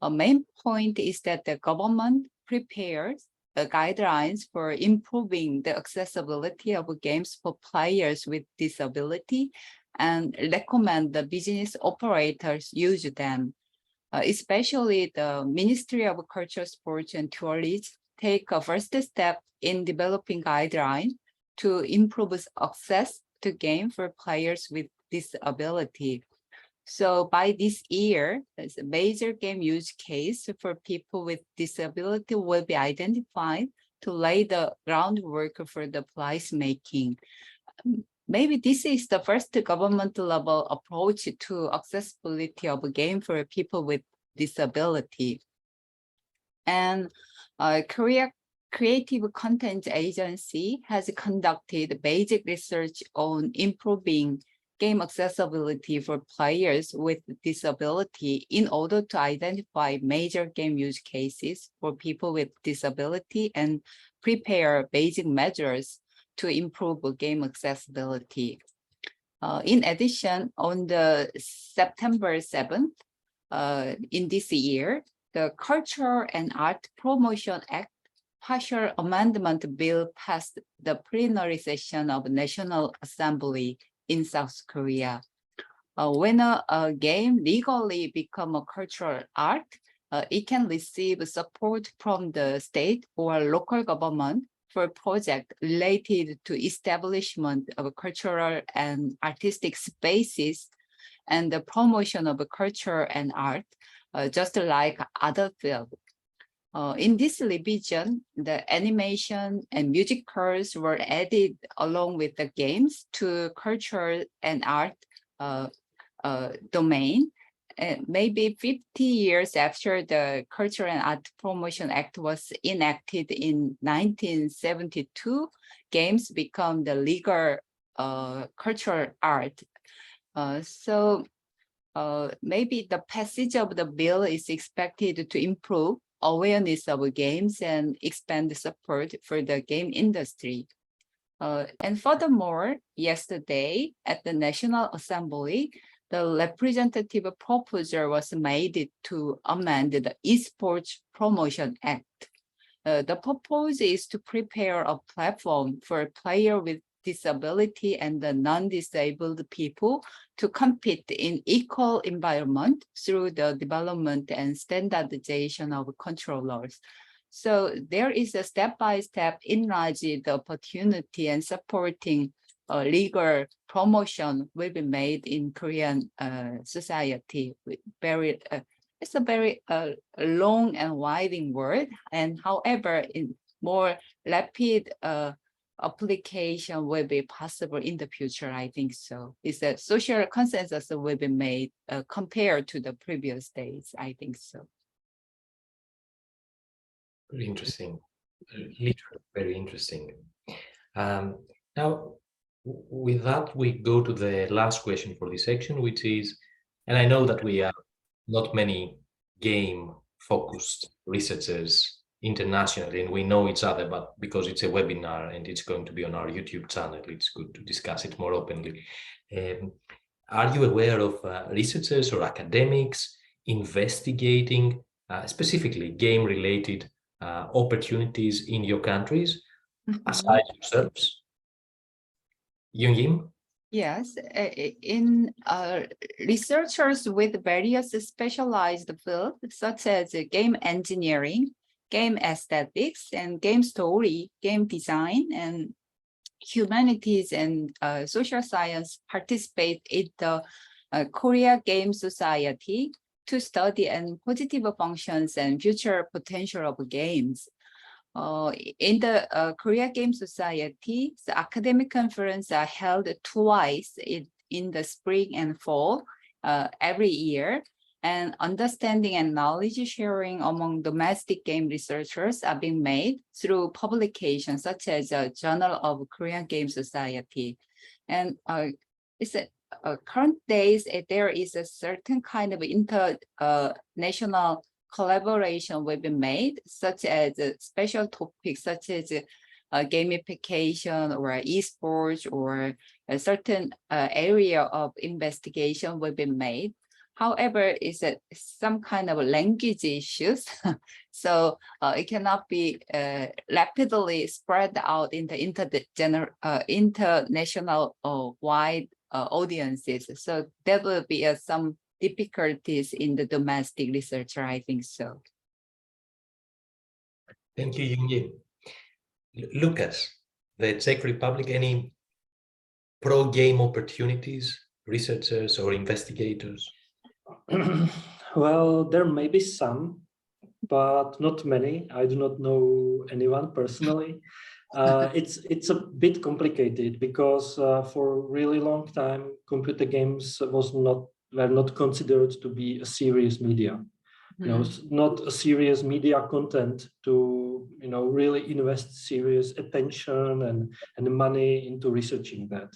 main point is that the government prepares the guidelines for improving the accessibility of games for players with disability and recommend the business operators use them. Especially the Ministry of Culture, Sports and Tourism take a first step in developing guidelines to improve access to game for players with disability. So by this year, a major game use case for people with disability will be identified to lay the groundwork for the policy making. Maybe this is the first government level approach to accessibility of a game for people with disability. And Korea Creative Content Agency has conducted basic research on improving game accessibility for players with disability in order to identify major game use cases for people with disability and prepare basic measures to improve game accessibility. In addition, on the September 7th, in this year, the Culture and Art Promotion Act partial amendment bill passed the plenary session of National Assembly in South Korea. When a game legally becomes a cultural art, it can receive support from the state or local government for projects related to establishment of cultural and artistic spaces and the promotion of culture and art, just like other fields. In this revision, the animation and musicals were added along with the games to culture and art domain. Maybe 50 years after the Culture and Art Promotion Act was enacted in 1972, games become the legal cultural art. Maybe the passage of the bill is expected to improve awareness of games and expand the support for the game industry. And furthermore, yesterday at the National Assembly, the representative proposal was made to amend the Esports Promotion Act. The purpose is to prepare a platform for players with disability and the non-disabled people to compete in equal environment through the development and standardization of controllers. So there is a step-by-step enlarge the opportunity and supporting legal promotion will be made in Korean society. With very, it's a very long and winding word, and however, in more rapid application will be possible in the future. I think so. It's a social consensus will be made compared to the previous days. I think so. Very interesting. Literally, very interesting. Now, with that, we go to the last question for this section, which is, and I know that we are not many game-focused researchers internationally, and we know each other, but because it's a webinar and it's going to be on our YouTube channel, it's good to discuss it more openly. Are you aware of researchers or academics investigating specifically game-related opportunities in your countries, aside yourselves? Yoon-Yim? Yes, in researchers with various specialized fields, such as game engineering, game aesthetics, and game story, game design, and humanities and social science participate in the Korea Game Society to study and positive functions and future potential of games. In the Korea Game Society, the academic conferences are held twice in the spring and fall every year, and understanding and knowledge sharing among domestic game researchers are being made through publications such as a Journal of Korean Game Society. And it's current days, there is a certain kind of international collaboration will be made, such as special topics such as gamification or esports, or a certain area of investigation will be made. However, it's some kind of language issues, so it cannot be rapidly spread out in the international wide audiences. So there will be some difficulties in the domestic researcher, I think so. Thank you, Yoon-Yim. Lucas, the Czech Republic, any pro-game opportunities, researchers or investigators? Well, there may be some, but not many. I do not know anyone personally. It's a bit complicated because for a really long time, computer games were not considered to be a serious media. You know, not a serious media content to, you know, really invest serious attention and money into researching that.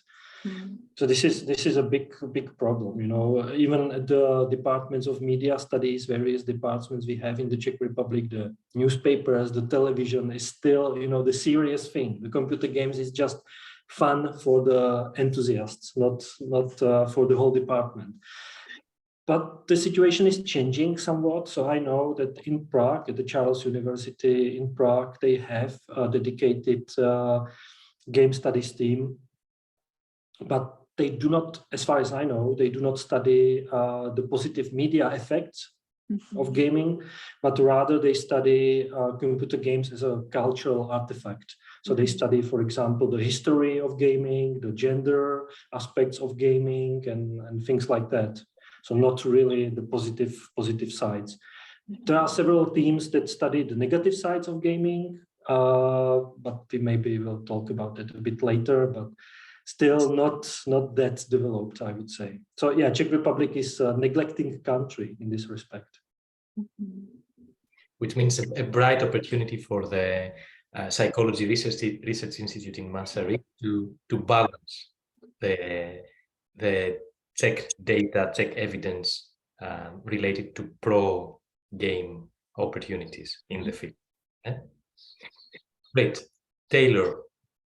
So this is a big problem, you know. Even the departments of media studies, various departments we have in the Czech Republic, the newspapers, the television is still, you know, the serious thing. The computer games is just fun for the enthusiasts, not for the whole department. But the situation is changing somewhat. So I know that in Prague, at the Charles University in Prague, they have a dedicated game studies team. But they do not, as far as I know, they do not study the positive media effects of gaming, but rather they study computer games as a cultural artifact. So they study, for example, the history of gaming, the gender aspects of gaming, and things like that. So not really the positive sides. There are several teams that study the negative sides of gaming, but we maybe will talk about that a bit later, but still not that developed, I would say. So yeah, Czech Republic is a neglecting country in this respect. Which means a bright opportunity for the Psychology Research Institute in Masaryk to balance the Czech data, Czech evidence related to pro-game opportunities in the field. Yeah? Great. Taylor,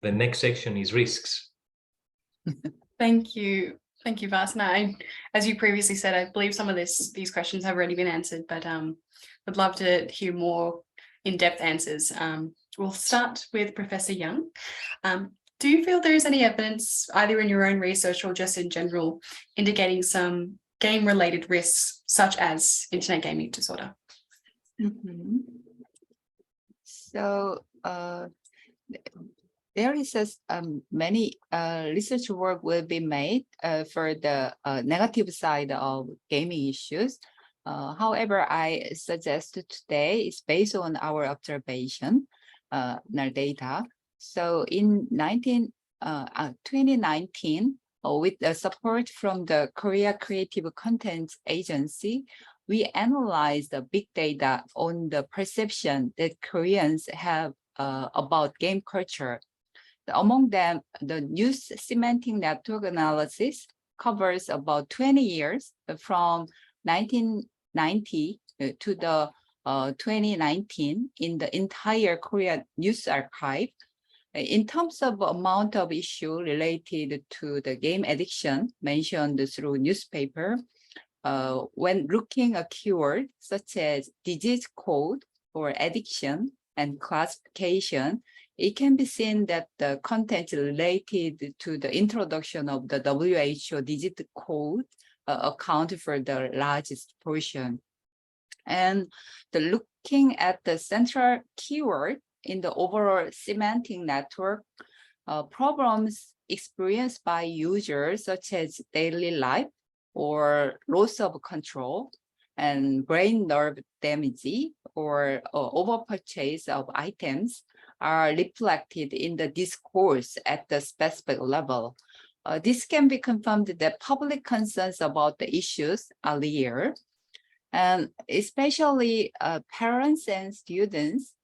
the next section is risks. Thank you, Vasna. As you previously said, I believe some of these questions have already been answered, but I'd love to hear more in-depth answers. We'll start with Professor Young. Do you feel there is any evidence, either in your own research or just in general, indicating some game-related risks, such as internet gaming disorder? So there is many research work will be made for the negative side of gaming issues. However, I suggest today is based on our observation, our data. So in 2019, with the support from the Korea Creative Content Agency, we analyzed the big data on the perception that Koreans have about game culture. Among them, the news semantic network analysis covers about 20 years from 1990 to the 2019 in the entire Korean news archive. In terms of amount of issue related to the game addiction mentioned through newspaper, when looking a keyword such as disease code or addiction and classification, it can be seen that the content related to the introduction of the WHO disease code account for the largest portion. And looking at the central keyword in the overall semantic network, problems experienced by users such as daily life or loss of control and brain nerve damage or overpurchase of items are reflected in the discourse at the specific level. This can be confirmed that public concerns about the issues are real, and especially parents and students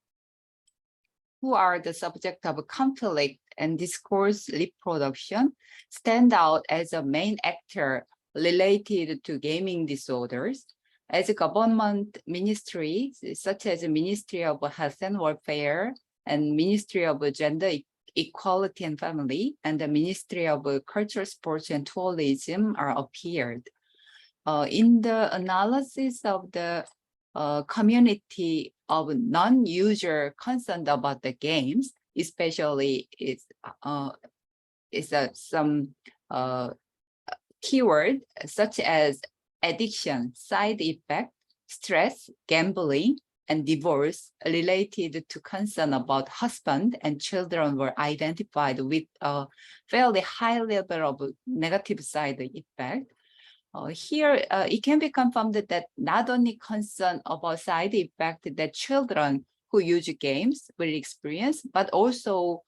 who are the subject of conflict and discourse reproduction stand out as a main actor related to gaming disorders. As a government ministries, such as the Ministry of Health and Welfare and Ministry of Gender Equality and Family and the Ministry of Culture, Sports and Tourism are appeared. In the analysis of the community of non-user concerned about the games, especially some keyword such as addiction, side effect, stress, gambling, and divorce related to concern about husband and children were identified with a fairly high level of negative side effect. Here, it can be confirmed that not only concern about side effect that children who use games will experience, but also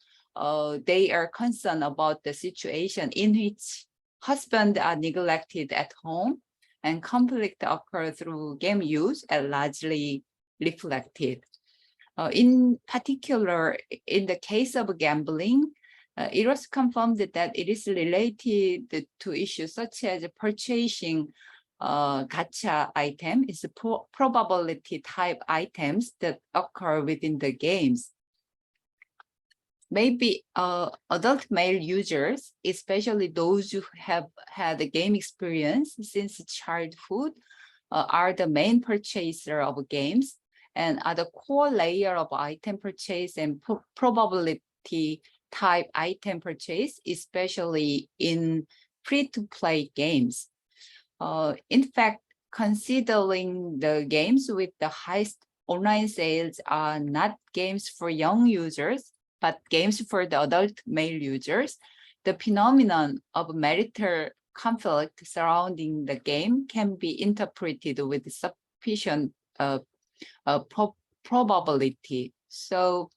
they are concerned about the situation in which husbands are neglected at home and conflict occur through game use and largely reflected. In particular, in the case of gambling, it was confirmed that it is related to issues such as purchasing gacha item, is probability type items that occur within the games. Maybe adult male users, especially those who have had a game experience since childhood, are the main purchaser of games and are the core layer of item purchase and probability type item purchase, especially in free-to-play games. In fact, considering the games with the highest online sales are not games for young users, but games for the adult male users, the phenomenon of marital conflict surrounding the game can be interpreted with sufficient probability. So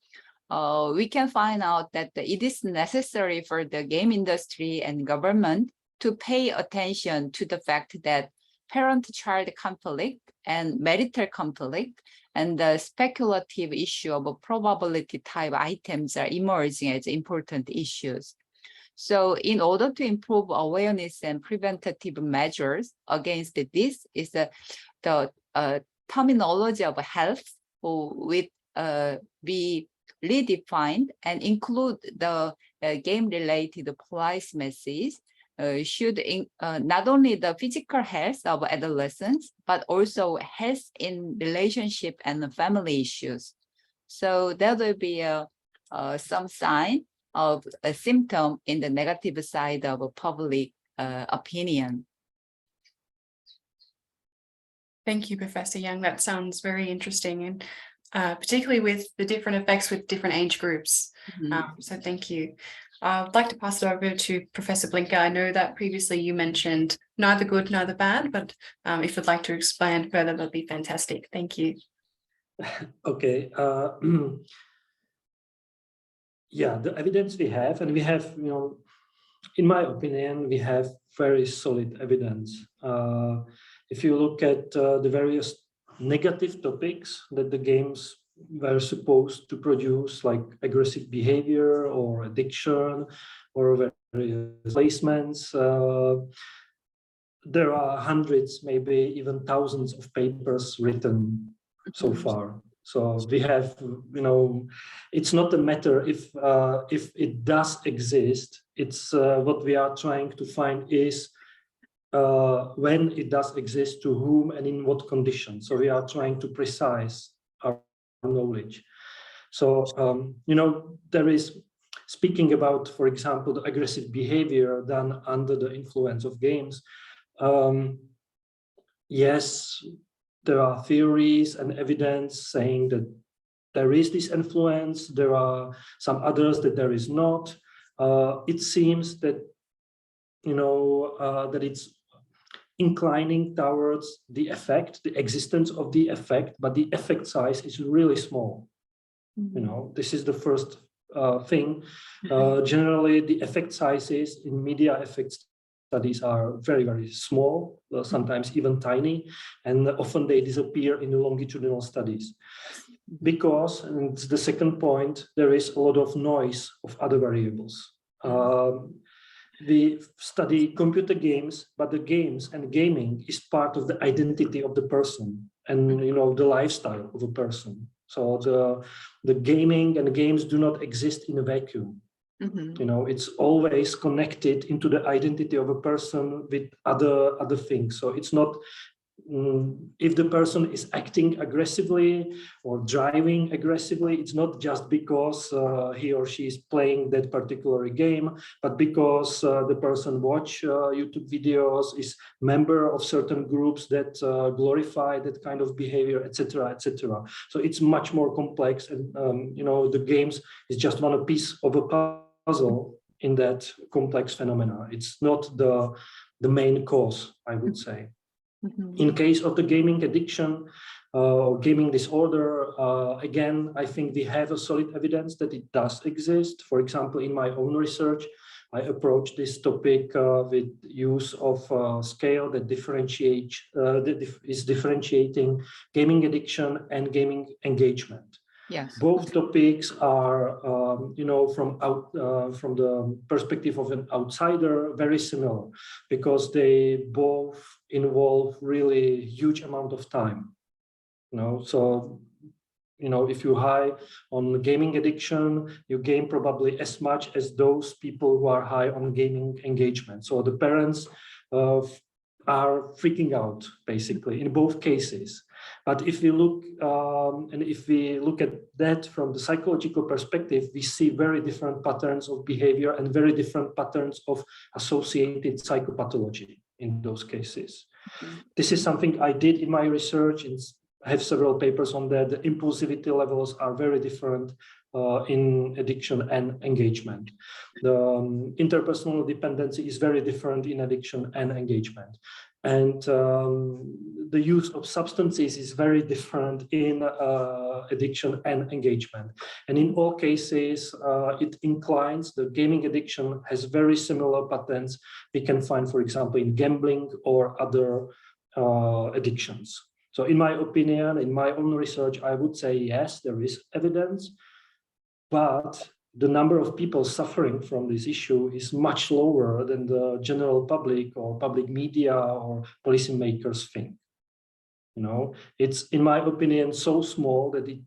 we can find out that it is necessary for the game industry and government to pay attention to the fact that parent-child conflict and marital conflict and the speculative issue of probability type items are emerging as important issues. So in order to improve awareness and preventative measures against this is the terminology of health with be redefined and include the game-related policies should not only the physical health of adolescents, but also health in relationship and family issues. So there will be some sign of a symptom in the negative side of public opinion. Thank you, Professor Young. That sounds very interesting. And particularly with the different effects with different age groups. So thank you. I'd like to pass it over to Professor Blinker. I know that previously you mentioned neither good, neither bad, but if you'd like to expand further, that'd be fantastic. Thank you. Okay. Yeah, the evidence we have, and we have, in my opinion, we have very solid evidence. If you look at the various negative topics that the games were supposed to produce, like aggressive behavior or addiction or various placements, there are hundreds, maybe even thousands of papers written so far. So we have, it's not a matter if it does exist. It's what we are trying to find is when it does exist, to whom and in what conditions. So we are trying to precise our knowledge. So, there is, speaking about, for example, the aggressive behavior done under the influence of games. Yes, there are theories and evidence saying that there is this influence. There are some others that there is not. It seems that, that it's inclining towards the effect, the existence of the effect, but the effect size is really small. This is the first thing. Generally, the effect sizes in media effects studies are very, very small, sometimes even tiny, and often they disappear in the longitudinal studies. Because, and the second point, there is a lot of noise of other variables. We study computer games, but the games and gaming is part of the identity of the person and the lifestyle of a person. So the gaming and the games do not exist in a vacuum. It's always connected into the identity of a person with other things. So it's not if the person is acting aggressively or driving aggressively, it's not just because he or she is playing that particular game, but because the person watch YouTube videos, is member of certain groups that glorify that kind of behavior, etc., etc. So it's much more complex, and the games is just one piece of a puzzle in that complex phenomena. It's not the main cause, I would say. In case of the gaming addiction or gaming disorder, again, I think we have a solid evidence that it does exist. For example, in my own research, I approached this topic with use of scale that is differentiating gaming addiction and gaming engagement. Yes. Both topics are, from the perspective of an outsider, very similar, because they both involve really huge amount of time. So, if you high on gaming addiction, you gain probably as much as those people who are high on gaming engagement. So the parents are freaking out, basically, in both cases. But if we look at that from the psychological perspective, we see very different patterns of behavior and very different patterns of associated psychopathology in those cases. This is something I did in my research, and I have several papers on that. The impulsivity levels are very different in addiction and engagement. The interpersonal dependency is very different in addiction and engagement. And the use of substances is very different in addiction and engagement. And in all cases, it inclines, the gaming addiction has very similar patterns we can find, for example, in gambling or other addictions. So in my opinion, in my own research, I would say, yes, there is evidence, but the number of people suffering from this issue is much lower than the general public or public media or policymakers think. It's, in my opinion, so small that it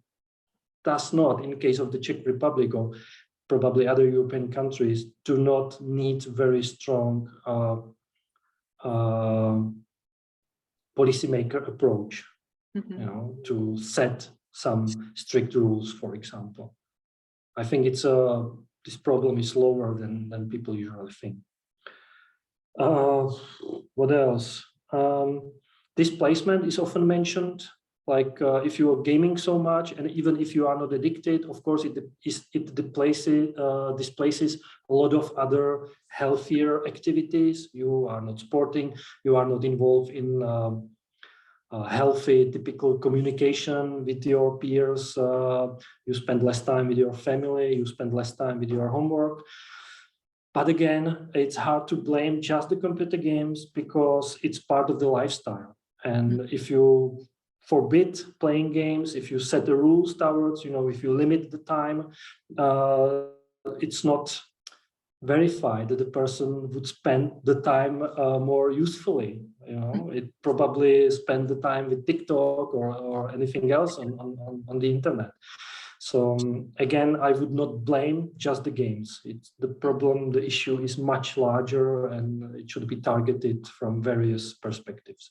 does not, in case of the Czech Republic or probably other European countries, do not need very strong policymaker approach, to set some strict rules, for example. I think it's this problem is lower than people usually think. What else? Displacement is often mentioned Like if you are gaming so much, and even if you are not addicted, of course, it displaces a lot of other healthier activities. You are not sporting, you are not involved in healthy, typical communication with your peers. You spend less time with your family, you spend less time with your homework. But again, it's hard to blame just the computer games because it's part of the lifestyle. And if you forbid playing games, if you set the rules towards, if you limit the time, it's not verified that the person would spend the time more usefully. It probably spend the time with TikTok or anything else on the internet. So again, I would not blame just the games. It's the problem, the issue is much larger, and it should be targeted from various perspectives.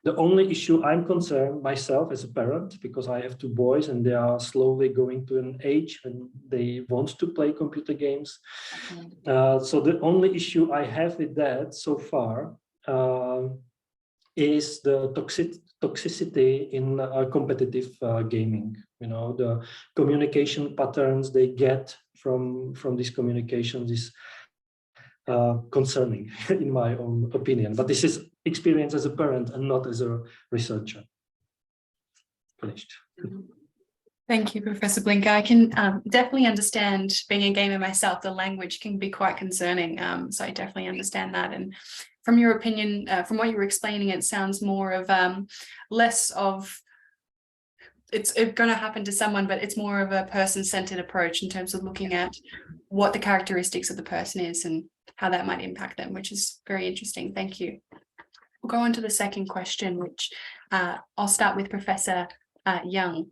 The only issue I'm concerned myself as a parent, because I have 2 boys and they are slowly going to an age when they want to play computer games. So the only issue I have with that so far is the toxicity in competitive gaming. The communication patterns they get from these communications is concerning, in my own opinion. But this is experience as a parent and not as a researcher. Finished. Thank you, Professor Blinker. I can definitely understand, being a gamer myself, the language can be quite concerning. So I definitely understand that. And from your opinion, from what you were explaining, it sounds more of less of it's going to happen to someone, but it's more of a person-centered approach in terms of looking at what the characteristics of the person is and how that might impact them, which is very interesting. Thank you. We'll go on to the second question, which I'll start with Professor Young.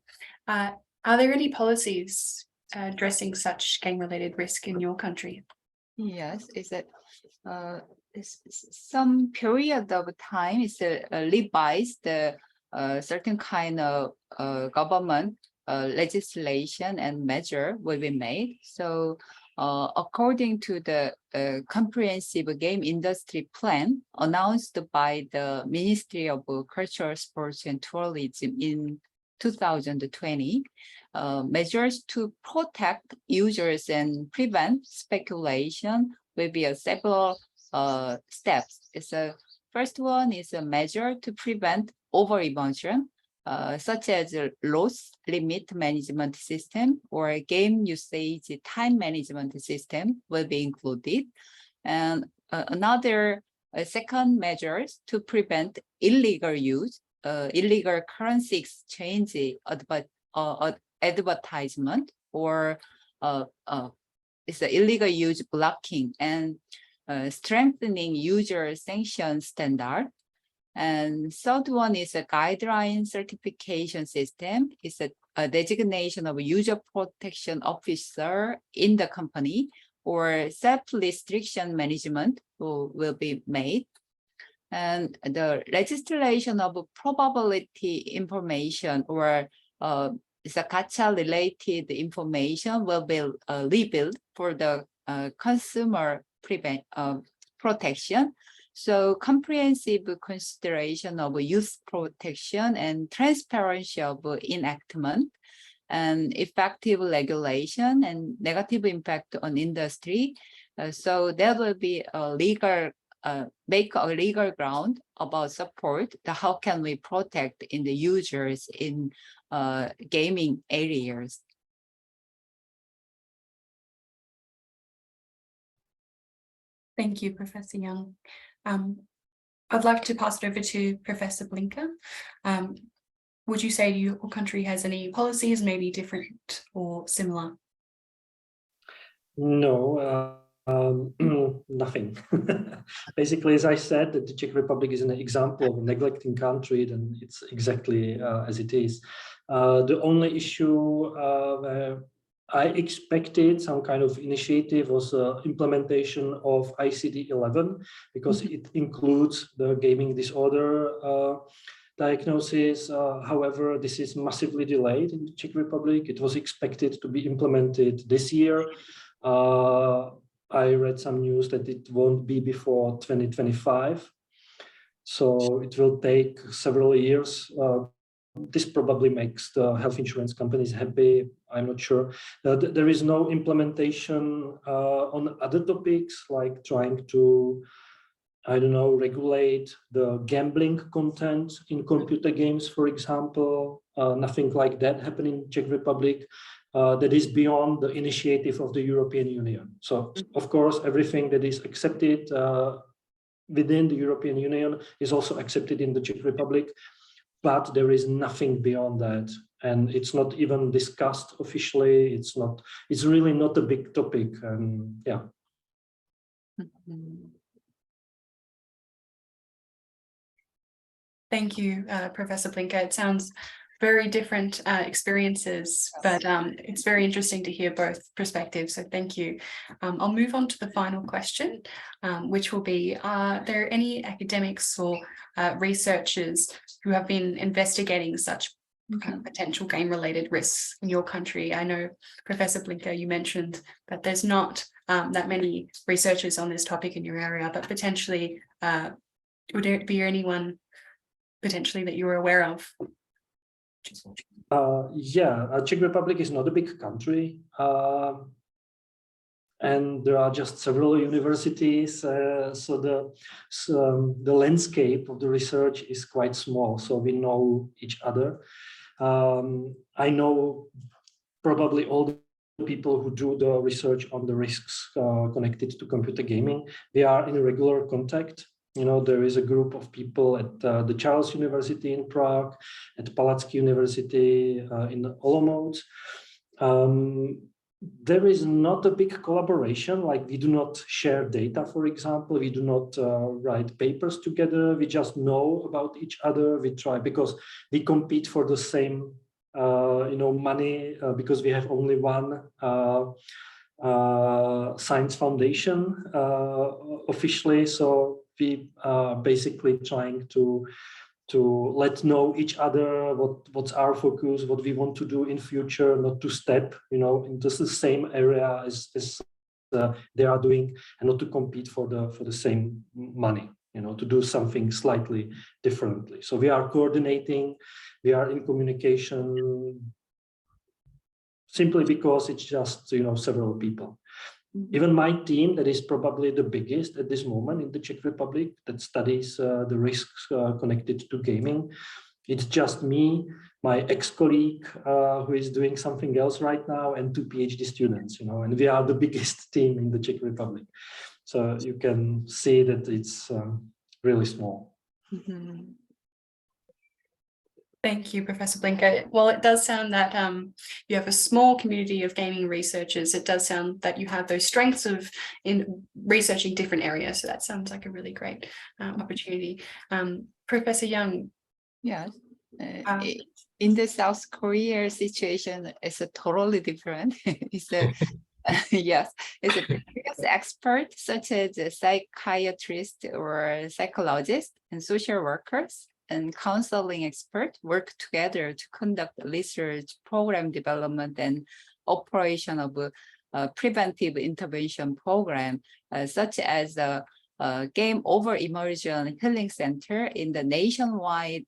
Are there any policies addressing such game-related risk in your country? Yes, is that some period of time is revised the certain kind of government legislation and measure will be made. So according to the comprehensive game industry plan announced by the Ministry of Culture, Sports and Tourism in 2020, measures to protect users and prevent speculation will be several steps. First one is a measure to prevent over-immersion, such as a loss limit management system or game usage time management system will be included. And another second measures to prevent illegal use, illegal currency exchange advertisement, or it's an illegal use blocking, and strengthening user sanction standard. And third one is a guideline certification system. It's a designation of a user protection officer in the company, or self-restriction management will be made. And the legislation of probability information, or it's a gacha related information, will be revealed for the consumer protection. So comprehensive consideration of youth protection and transparency of enactment and effective regulation and negative impact on industry. So there will be a legal, make a legal ground about support, how can we protect in the users in gaming areas. Thank you, Professor Young. I'd like to pass it over to Professor Blinker. Would you say your country has any policies, maybe different or similar? No, nothing. Basically, as I said, that the Czech Republic is an example of a neglecting country, then it's exactly as it is. The only issue where I expected some kind of initiative was implementation of ICD-11, because it includes the gaming disorder diagnosis. However, this is massively delayed in the Czech Republic. It was expected to be implemented this year. I read some news that it won't be before 2025. So it will take several years this probably makes the health insurance companies happy. I'm not sure. There is no implementation on other topics, like trying to, I don't know, regulate the gambling content in computer games, for example. Nothing like that happened in Czech Republic. That is beyond the initiative of the European Union. So, of course, everything that is accepted within the European Union is also accepted in the Czech Republic, but there is nothing beyond that. And it's not even discussed officially. It's really not a big topic. And yeah. Thank you, Professor Blinker. It sounds very different experiences, but it's very interesting to hear both perspectives. So thank you. I'll move on to the final question, which will be, are there any academics or researchers who have been investigating such potential game-related risks in your country? I know, Professor Blinker, you mentioned that there's not that many researchers on this topic in your area, but potentially, would there be anyone potentially that you're aware of? Czech Republic is not a big country, and there are just several universities, so the landscape of the research is quite small, so we know each other. I know probably all the people who do the research on the risks connected to computer gaming. We are in regular contact. You know, there is a group of people at the Charles University in Prague, at Palacký University in Olomouc. There is not a big collaboration, like we do not share data, for example. We do not write papers together. We just know about each other. We try, because we compete for the same, money, because we have only one science foundation officially. So we are basically trying to let know each other what's our focus, what we want to do in future, not to step, into the same area as they are doing, and not to compete for the same money, to do something slightly differently. So we are coordinating, we are in communication, simply because it's just, several people. Even my team, that is probably the biggest at this moment in the Czech Republic, that studies the risks connected to gaming. It's just me, my ex-colleague who is doing something else right now, and 2 PhD students, and we are the biggest team in the Czech Republic. So you can see that it's really small. Thank you, Professor Blinker. Well, it does sound that you have a small community of gaming researchers. It does sound that you have those strengths in researching different areas. So that sounds like a really great opportunity. Professor Young. Yes. In the South Korea situation, it's a totally different. Yes, it's a previous expert such as a psychiatrist or psychologist and social workers and counseling expert work together to conduct research, program development, and operation of a preventive intervention program, such as a Game Over Immersion Healing Center in the nationwide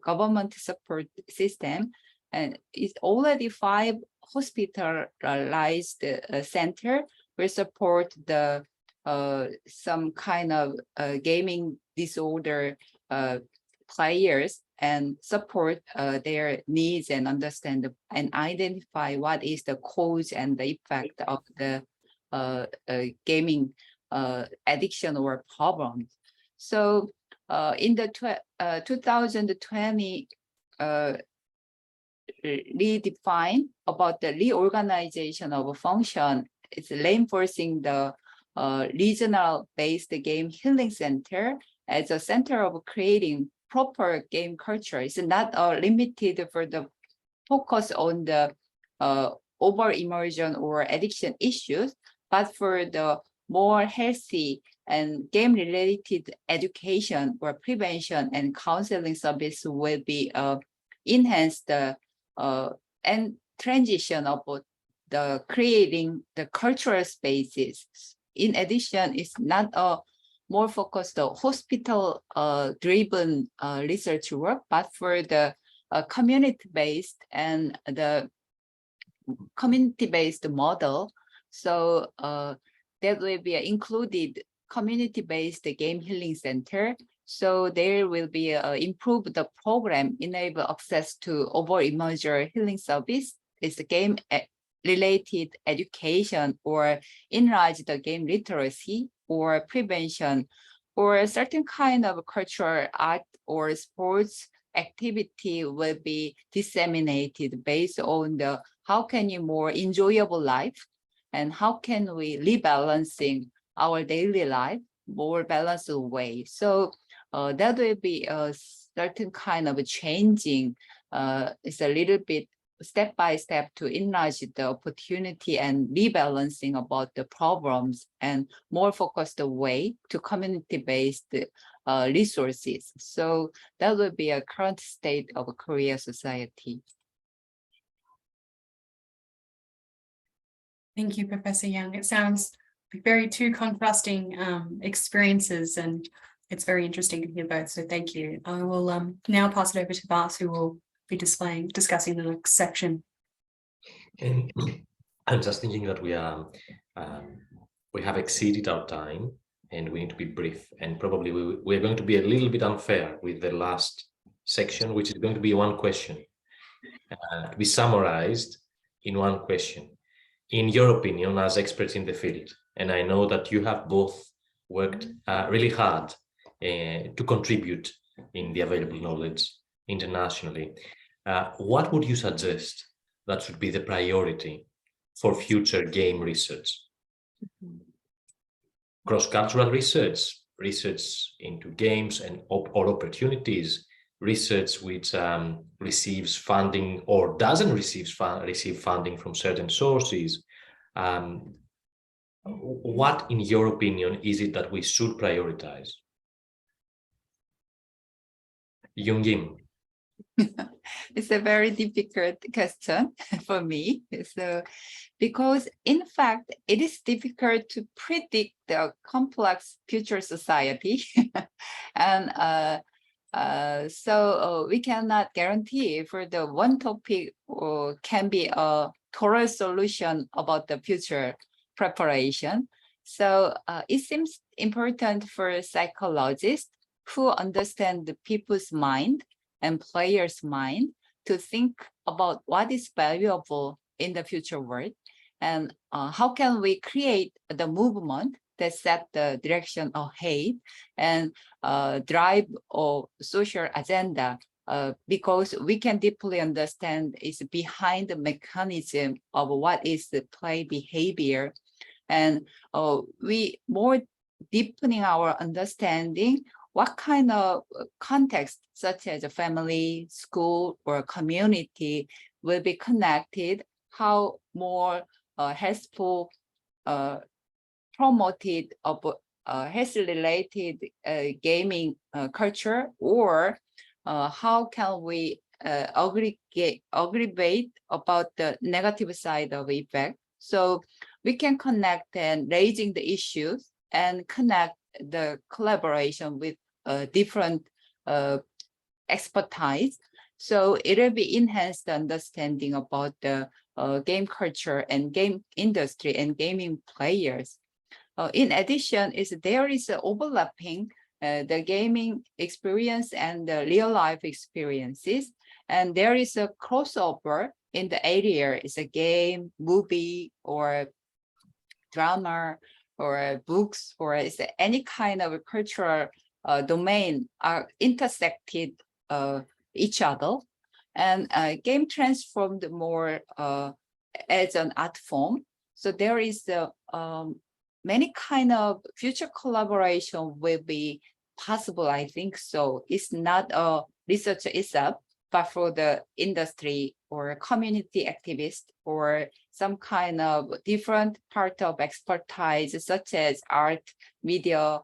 government support system. And it's already 5 hospitalized center will support the some kind of gaming disorder players and support their needs and understand and identify what is the cause and the effect of the gaming addiction or problems. So in the 2020 redefine about the reorganization of a function, it's reinforcing the regional-based game healing center as a center of creating proper game culture. It's not limited for the focus on the over immersion or addiction issues, but for the more healthy and game-related education or prevention and counseling service will be enhanced and transition of the creating the cultural spaces. In addition, it's not a more focused hospital driven research work, but for the community-based and the community-based model. So that will be included community-based game healing center. So there will be improve the program, enable access to over-immersion healing service. It's a game related education or enlarge the game literacy or prevention or a certain kind of cultural art or sports activity will be disseminated based on the how can you more enjoyable life and how can we rebalancing our daily life more balanced way. So that will be a certain kind of changing. It's a little bit step by step to enlarge the opportunity and rebalancing about the problems and more focused way to community-based resources. So that will be a current state of Korea society. Thank you, Professor Young. It sounds like very two contrasting experiences, and it's very interesting to hear both. So thank you. I will now pass it over to Bas, who will be discussing the next section. And I'm just thinking that we have exceeded our time and we need to be brief, and probably we're going to be a little bit unfair with the last section, which is going to be one question to be summarized in one question. In your opinion, as experts in the field, and I know that you have both worked really hard to contribute in the available knowledge internationally, what would you suggest that should be the priority for future game research? Cross-cultural research, research into games and or opportunities, research which receives funding or doesn't receive funding from certain sources. What, in your opinion, is it that we should prioritize? Yoongjim. It's a very difficult question for me. So, because in fact, it is difficult to predict the complex future society. And so we cannot guarantee for the one topic can be a total solution about the future preparation. So it seems important for psychologists who understand the people's mind and players' mind to think about what is valuable in the future world and how can we create the movement that set the direction ahead and drive a social agenda because we can deeply understand is behind the mechanism of what is the play behavior. And we more deepening our understanding what kind of context, such as a family, school, or community, will be connected, how more healthful, promoted health-related gaming culture, or how can we aggregate about the negative side of effect. So we can connect and raising the issues and connect the collaboration with different expertise. So it will be enhanced understanding about the game culture and game industry and gaming players. In addition, there is overlapping the gaming experience and the real life experiences. And there is a crossover in the area. It's a game, movie, or drama, or books, or is any kind of cultural domain are intersected each other. And game transformed more as an art form. So there is many kind of future collaboration will be possible, I think so. It's not a research itself, but for the industry or community activist or some kind of different part of expertise, such as art, media,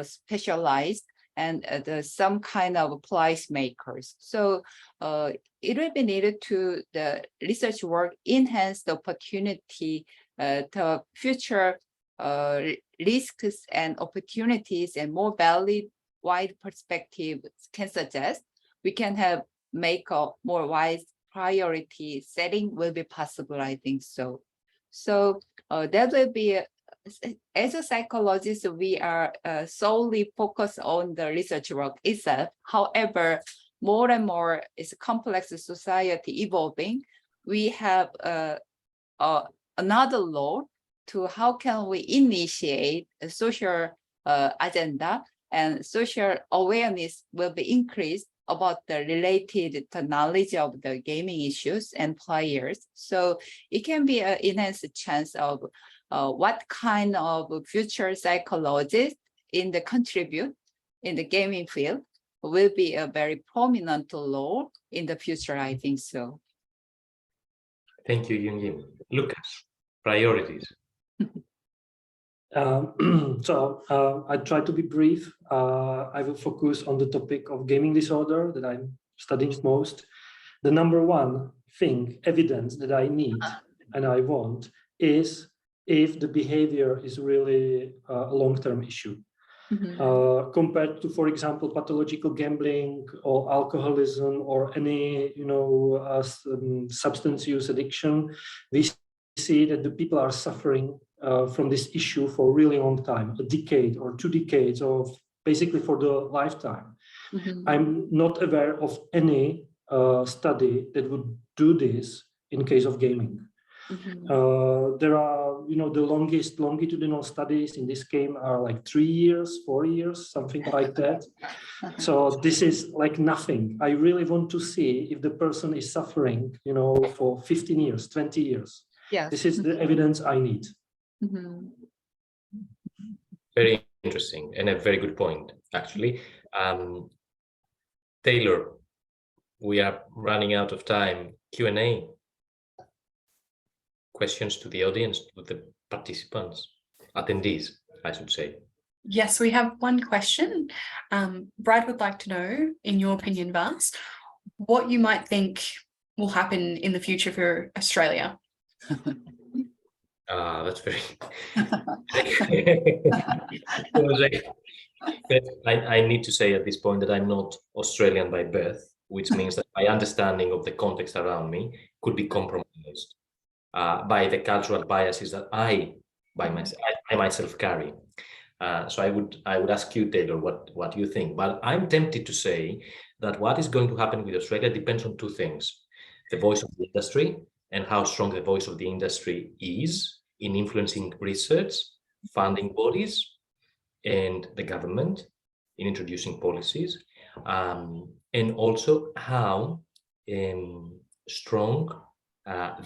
specialized, and some kind of place makers. So it will be needed to the research work enhance the opportunity to future risks and opportunities and more valid wide perspective can suggest we can have make a more wise priority setting will be possible, I think so. So that will be, as a psychologist, we are solely focused on the research work itself. However, more and more is a complex society evolving. We have another law to how can we initiate a social agenda, and social awareness will be increased about the related to knowledge of the gaming issues and players. So it can be an enhanced chance of what kind of future psychologists in the contribute in the gaming field will be a very prominent role in the future, I think so. Thank you, Yun. Lucas, priorities. I try to be brief. I will focus on the topic of gaming disorder that I'm studying most. The number one thing, evidence that I need and I want is if the behavior is really a long-term issue. Compared to, for example, pathological gambling or alcoholism or any, substance use addiction, we see that the people are suffering from this issue for a really long time, a decade or 2 decades, or basically for the lifetime. I'm not aware of any study that would do this in case of gaming. There are, the longest longitudinal studies in this game are like 3 years, 4 years, something like that. So this is like nothing. I really want to see if the person is suffering, for 15 years, 20 years. Yes. This is the evidence I need. Very interesting and a very good point, actually. Taylor, we are running out of time. Q&A. Questions to the audience, to the participants, attendees, I should say. Yes, we have one question. Brad would like to know, in your opinion, Vas, what you might think will happen in the future for Australia. That's very... I need to say at this point that I'm not Australian by birth, which means that my understanding of the context around me could be compromised by the cultural biases that I myself carry. So I would ask you, Taylor, what you think. But I'm tempted to say that what is going to happen with Australia depends on 2 things: the voice of the industry and how strong the voice of the industry is in influencing research, funding bodies, and the government in introducing policies, and also how strong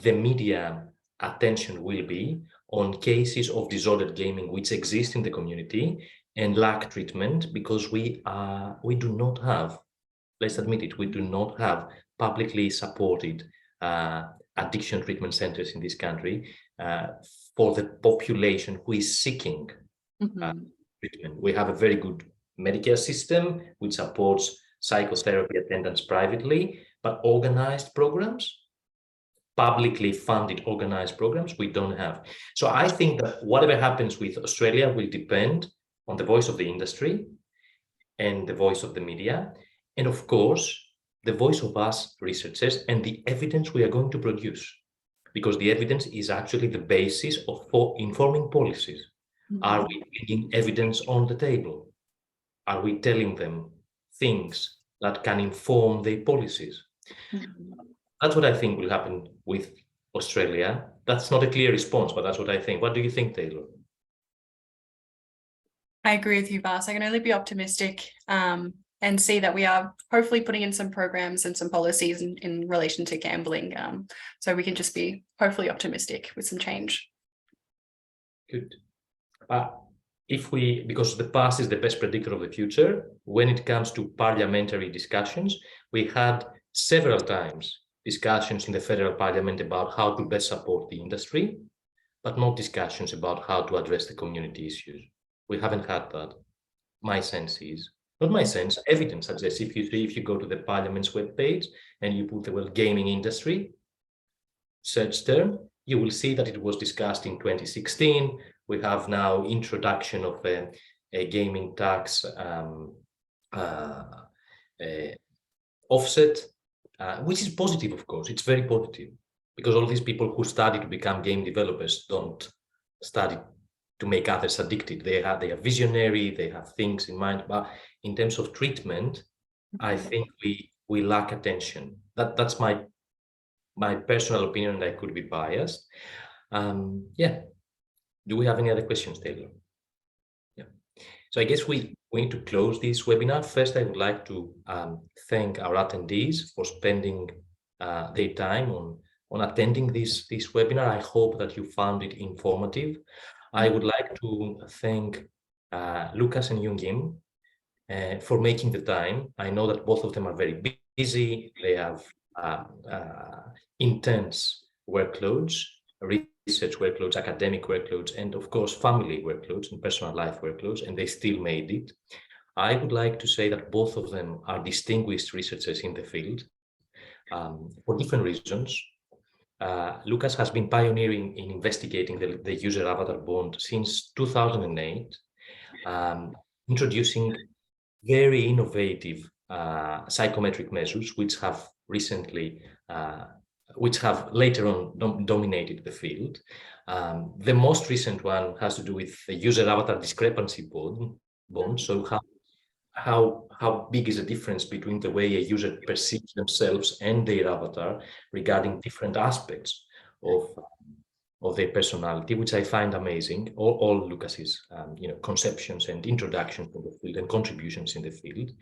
the media attention will be on cases of disordered gaming which exist in the community and lack treatment, because we do not have, let's admit it, we do not have publicly supported addiction treatment centers in this country for the population who is seeking treatment. We have a very good Medicare system which supports psychotherapy attendance privately, but organized programs, publicly funded organized programs, we don't have. So I think that whatever happens with Australia will depend on the voice of the industry and the voice of the media, and of course, the voice of us researchers and the evidence we are going to produce, because the evidence is actually the basis for informing policies. Are we bringing evidence on the table? Are we telling them things that can inform their policies? That's what I think will happen with Australia. That's not a clear response, but that's what I think. What do you think, Taylor? I agree with you, Vas. I can only be optimistic and see that we are hopefully putting in some programs and some policies in relation to gambling. So we can just be hopefully optimistic with some change. Good. Because the past is the best predictor of the future, when it comes to parliamentary discussions, we had several times discussions in the federal parliament about how to best support the industry, but not discussions about how to address the community issues. We haven't had that. My sense is, not my sense, evidence suggests if you go to the parliament's webpage and you put the word gaming industry search term, you will see that it was discussed in 2016. We have now introduction of a gaming tax offset which is positive, of course. It's very positive, because all these people who study to become game developers don't study to make others addicted. They are visionary, they have things in mind, but in terms of treatment, I think we lack attention. That's my personal opinion, and I could be biased. Yeah. Do we have any other questions, Taylor? Yeah. So I guess we need to close this webinar. First, I would like to thank our attendees for spending their time on attending this webinar. I hope that you found it informative. I would like to thank Lucas and Young-Im for making the time. I know that both of them are very busy. They have intense workloads, research workloads, academic workloads, and of course, family workloads and personal life workloads, and they still made it. I would like to say that both of them are distinguished researchers in the field for different reasons. Lucas has been pioneering in investigating the user-avatar bond since 2008, introducing very innovative psychometric measures, which have recently, which have later on dominated the field. The most recent one has to do with the user-avatar discrepancy bond. So how big is the difference between the way a user perceives themselves and their avatar regarding different aspects of their personality, which I find amazing. All Lucas's conceptions and introductions to the field and contributions in the field.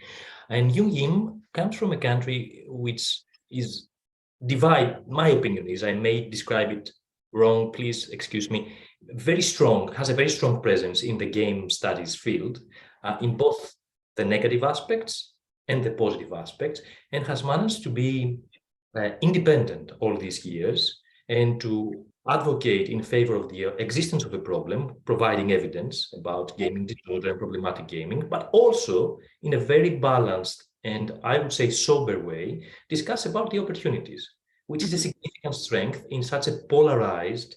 And Young-Im comes from a country which is divided. My opinion is, I may describe it wrong, please excuse me, has a very strong presence in the game studies field, in both the negative aspects and the positive aspects, and has managed to be independent all these years and to advocate in favor of the existence of a problem, providing evidence about gaming disorder and problematic gaming, but also in a very balanced and, I would say, sober way, discuss about the opportunities, which is a significant strength in such a polarized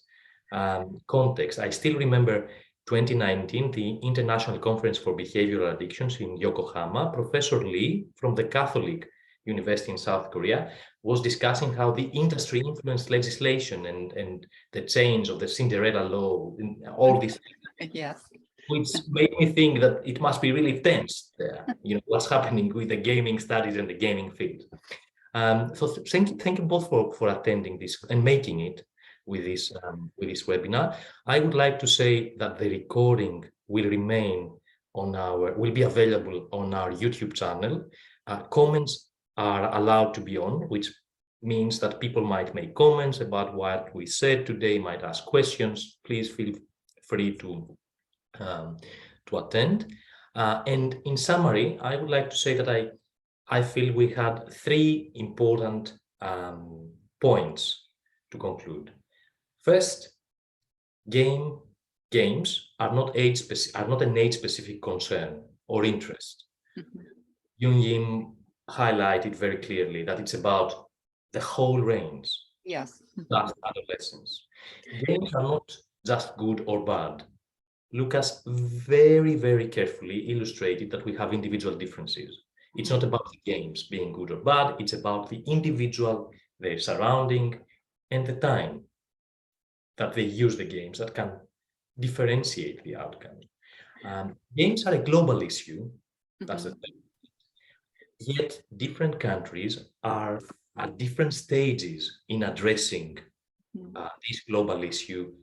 context. I still remember 2019, the International Conference for Behavioral Addictions in Yokohama. Professor Lee from the Catholic University in South Korea was discussing how the industry influenced legislation and the change of the Cinderella law, and all these things. Yes. Which made me think that it must be really tense there, what's happening with the gaming studies and the gaming field. So thank you both for attending this and making it with this webinar. I would like to say that the recording will will be available on our YouTube channel. Comments are allowed to be on, which means that people might make comments about what we said today, might ask questions. Please feel free to attend. And in summary, I would like to say that I feel we had three important points to conclude. First, games are not an age-specific concern or interest. Young-Im highlighted very clearly that it's about the whole range. Yes. That's adolescence. Games are not just good or bad. Lucas very, very carefully illustrated that we have individual differences. It's not about the games being good or bad. It's about the individual, their surrounding, and the time that they use the games that can differentiate the outcome. Games are a global issue. That's the thing. Yet different countries are at different stages in addressing this global issue,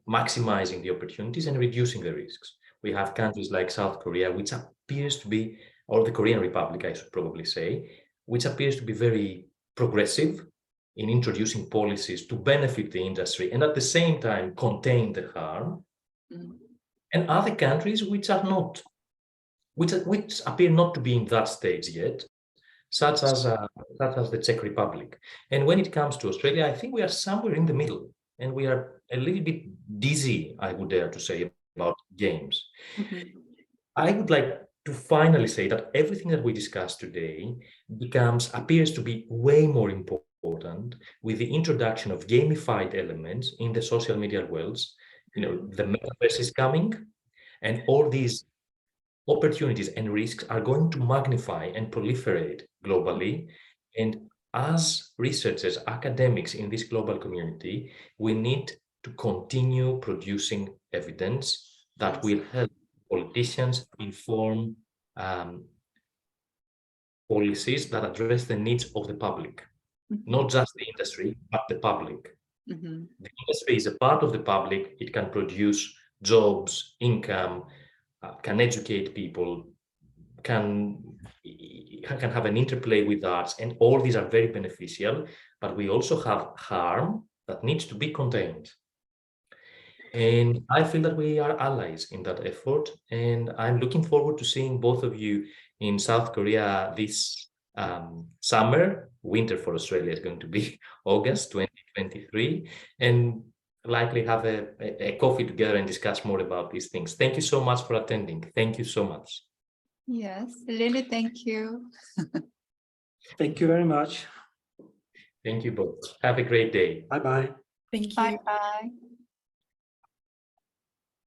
maximizing the opportunities and reducing the risks. We have countries like South Korea, which appears to be, or the Korean Republic, I should probably say, which appears to be very progressive in introducing policies to benefit the industry and at the same time contain the harm. And other countries which are not, which appear not to be in that stage yet, such as the Czech Republic. And when it comes to Australia, I think we are somewhere in the middle, and we are a little bit dizzy, I would dare to say, about games. I would like to finally say that everything that we discussed today appears to be way more important with the introduction of gamified elements in the social media worlds. The metaverse is coming, and all these opportunities and risks are going to magnify and proliferate globally. And as researchers, academics in this global community, we need to continue producing evidence that will help politicians inform policies that address the needs of the public, not just the industry, but the public. Mhm. The industry is a part of the public. It can produce jobs, income, can educate people, can have an interplay with arts, and all these are very beneficial, but we also have harm that needs to be contained. And I feel that we are allies in that effort, and I'm looking forward to seeing both of you in South Korea this summer. Winter for Australia is going to be August 2023, and likely have a coffee together and discuss more about these things. Thank you so much for attending. Thank you so much. Yes, really, thank you. Thank you very much. Thank you both. Have a great day. Bye-bye. Thank you. Bye bye.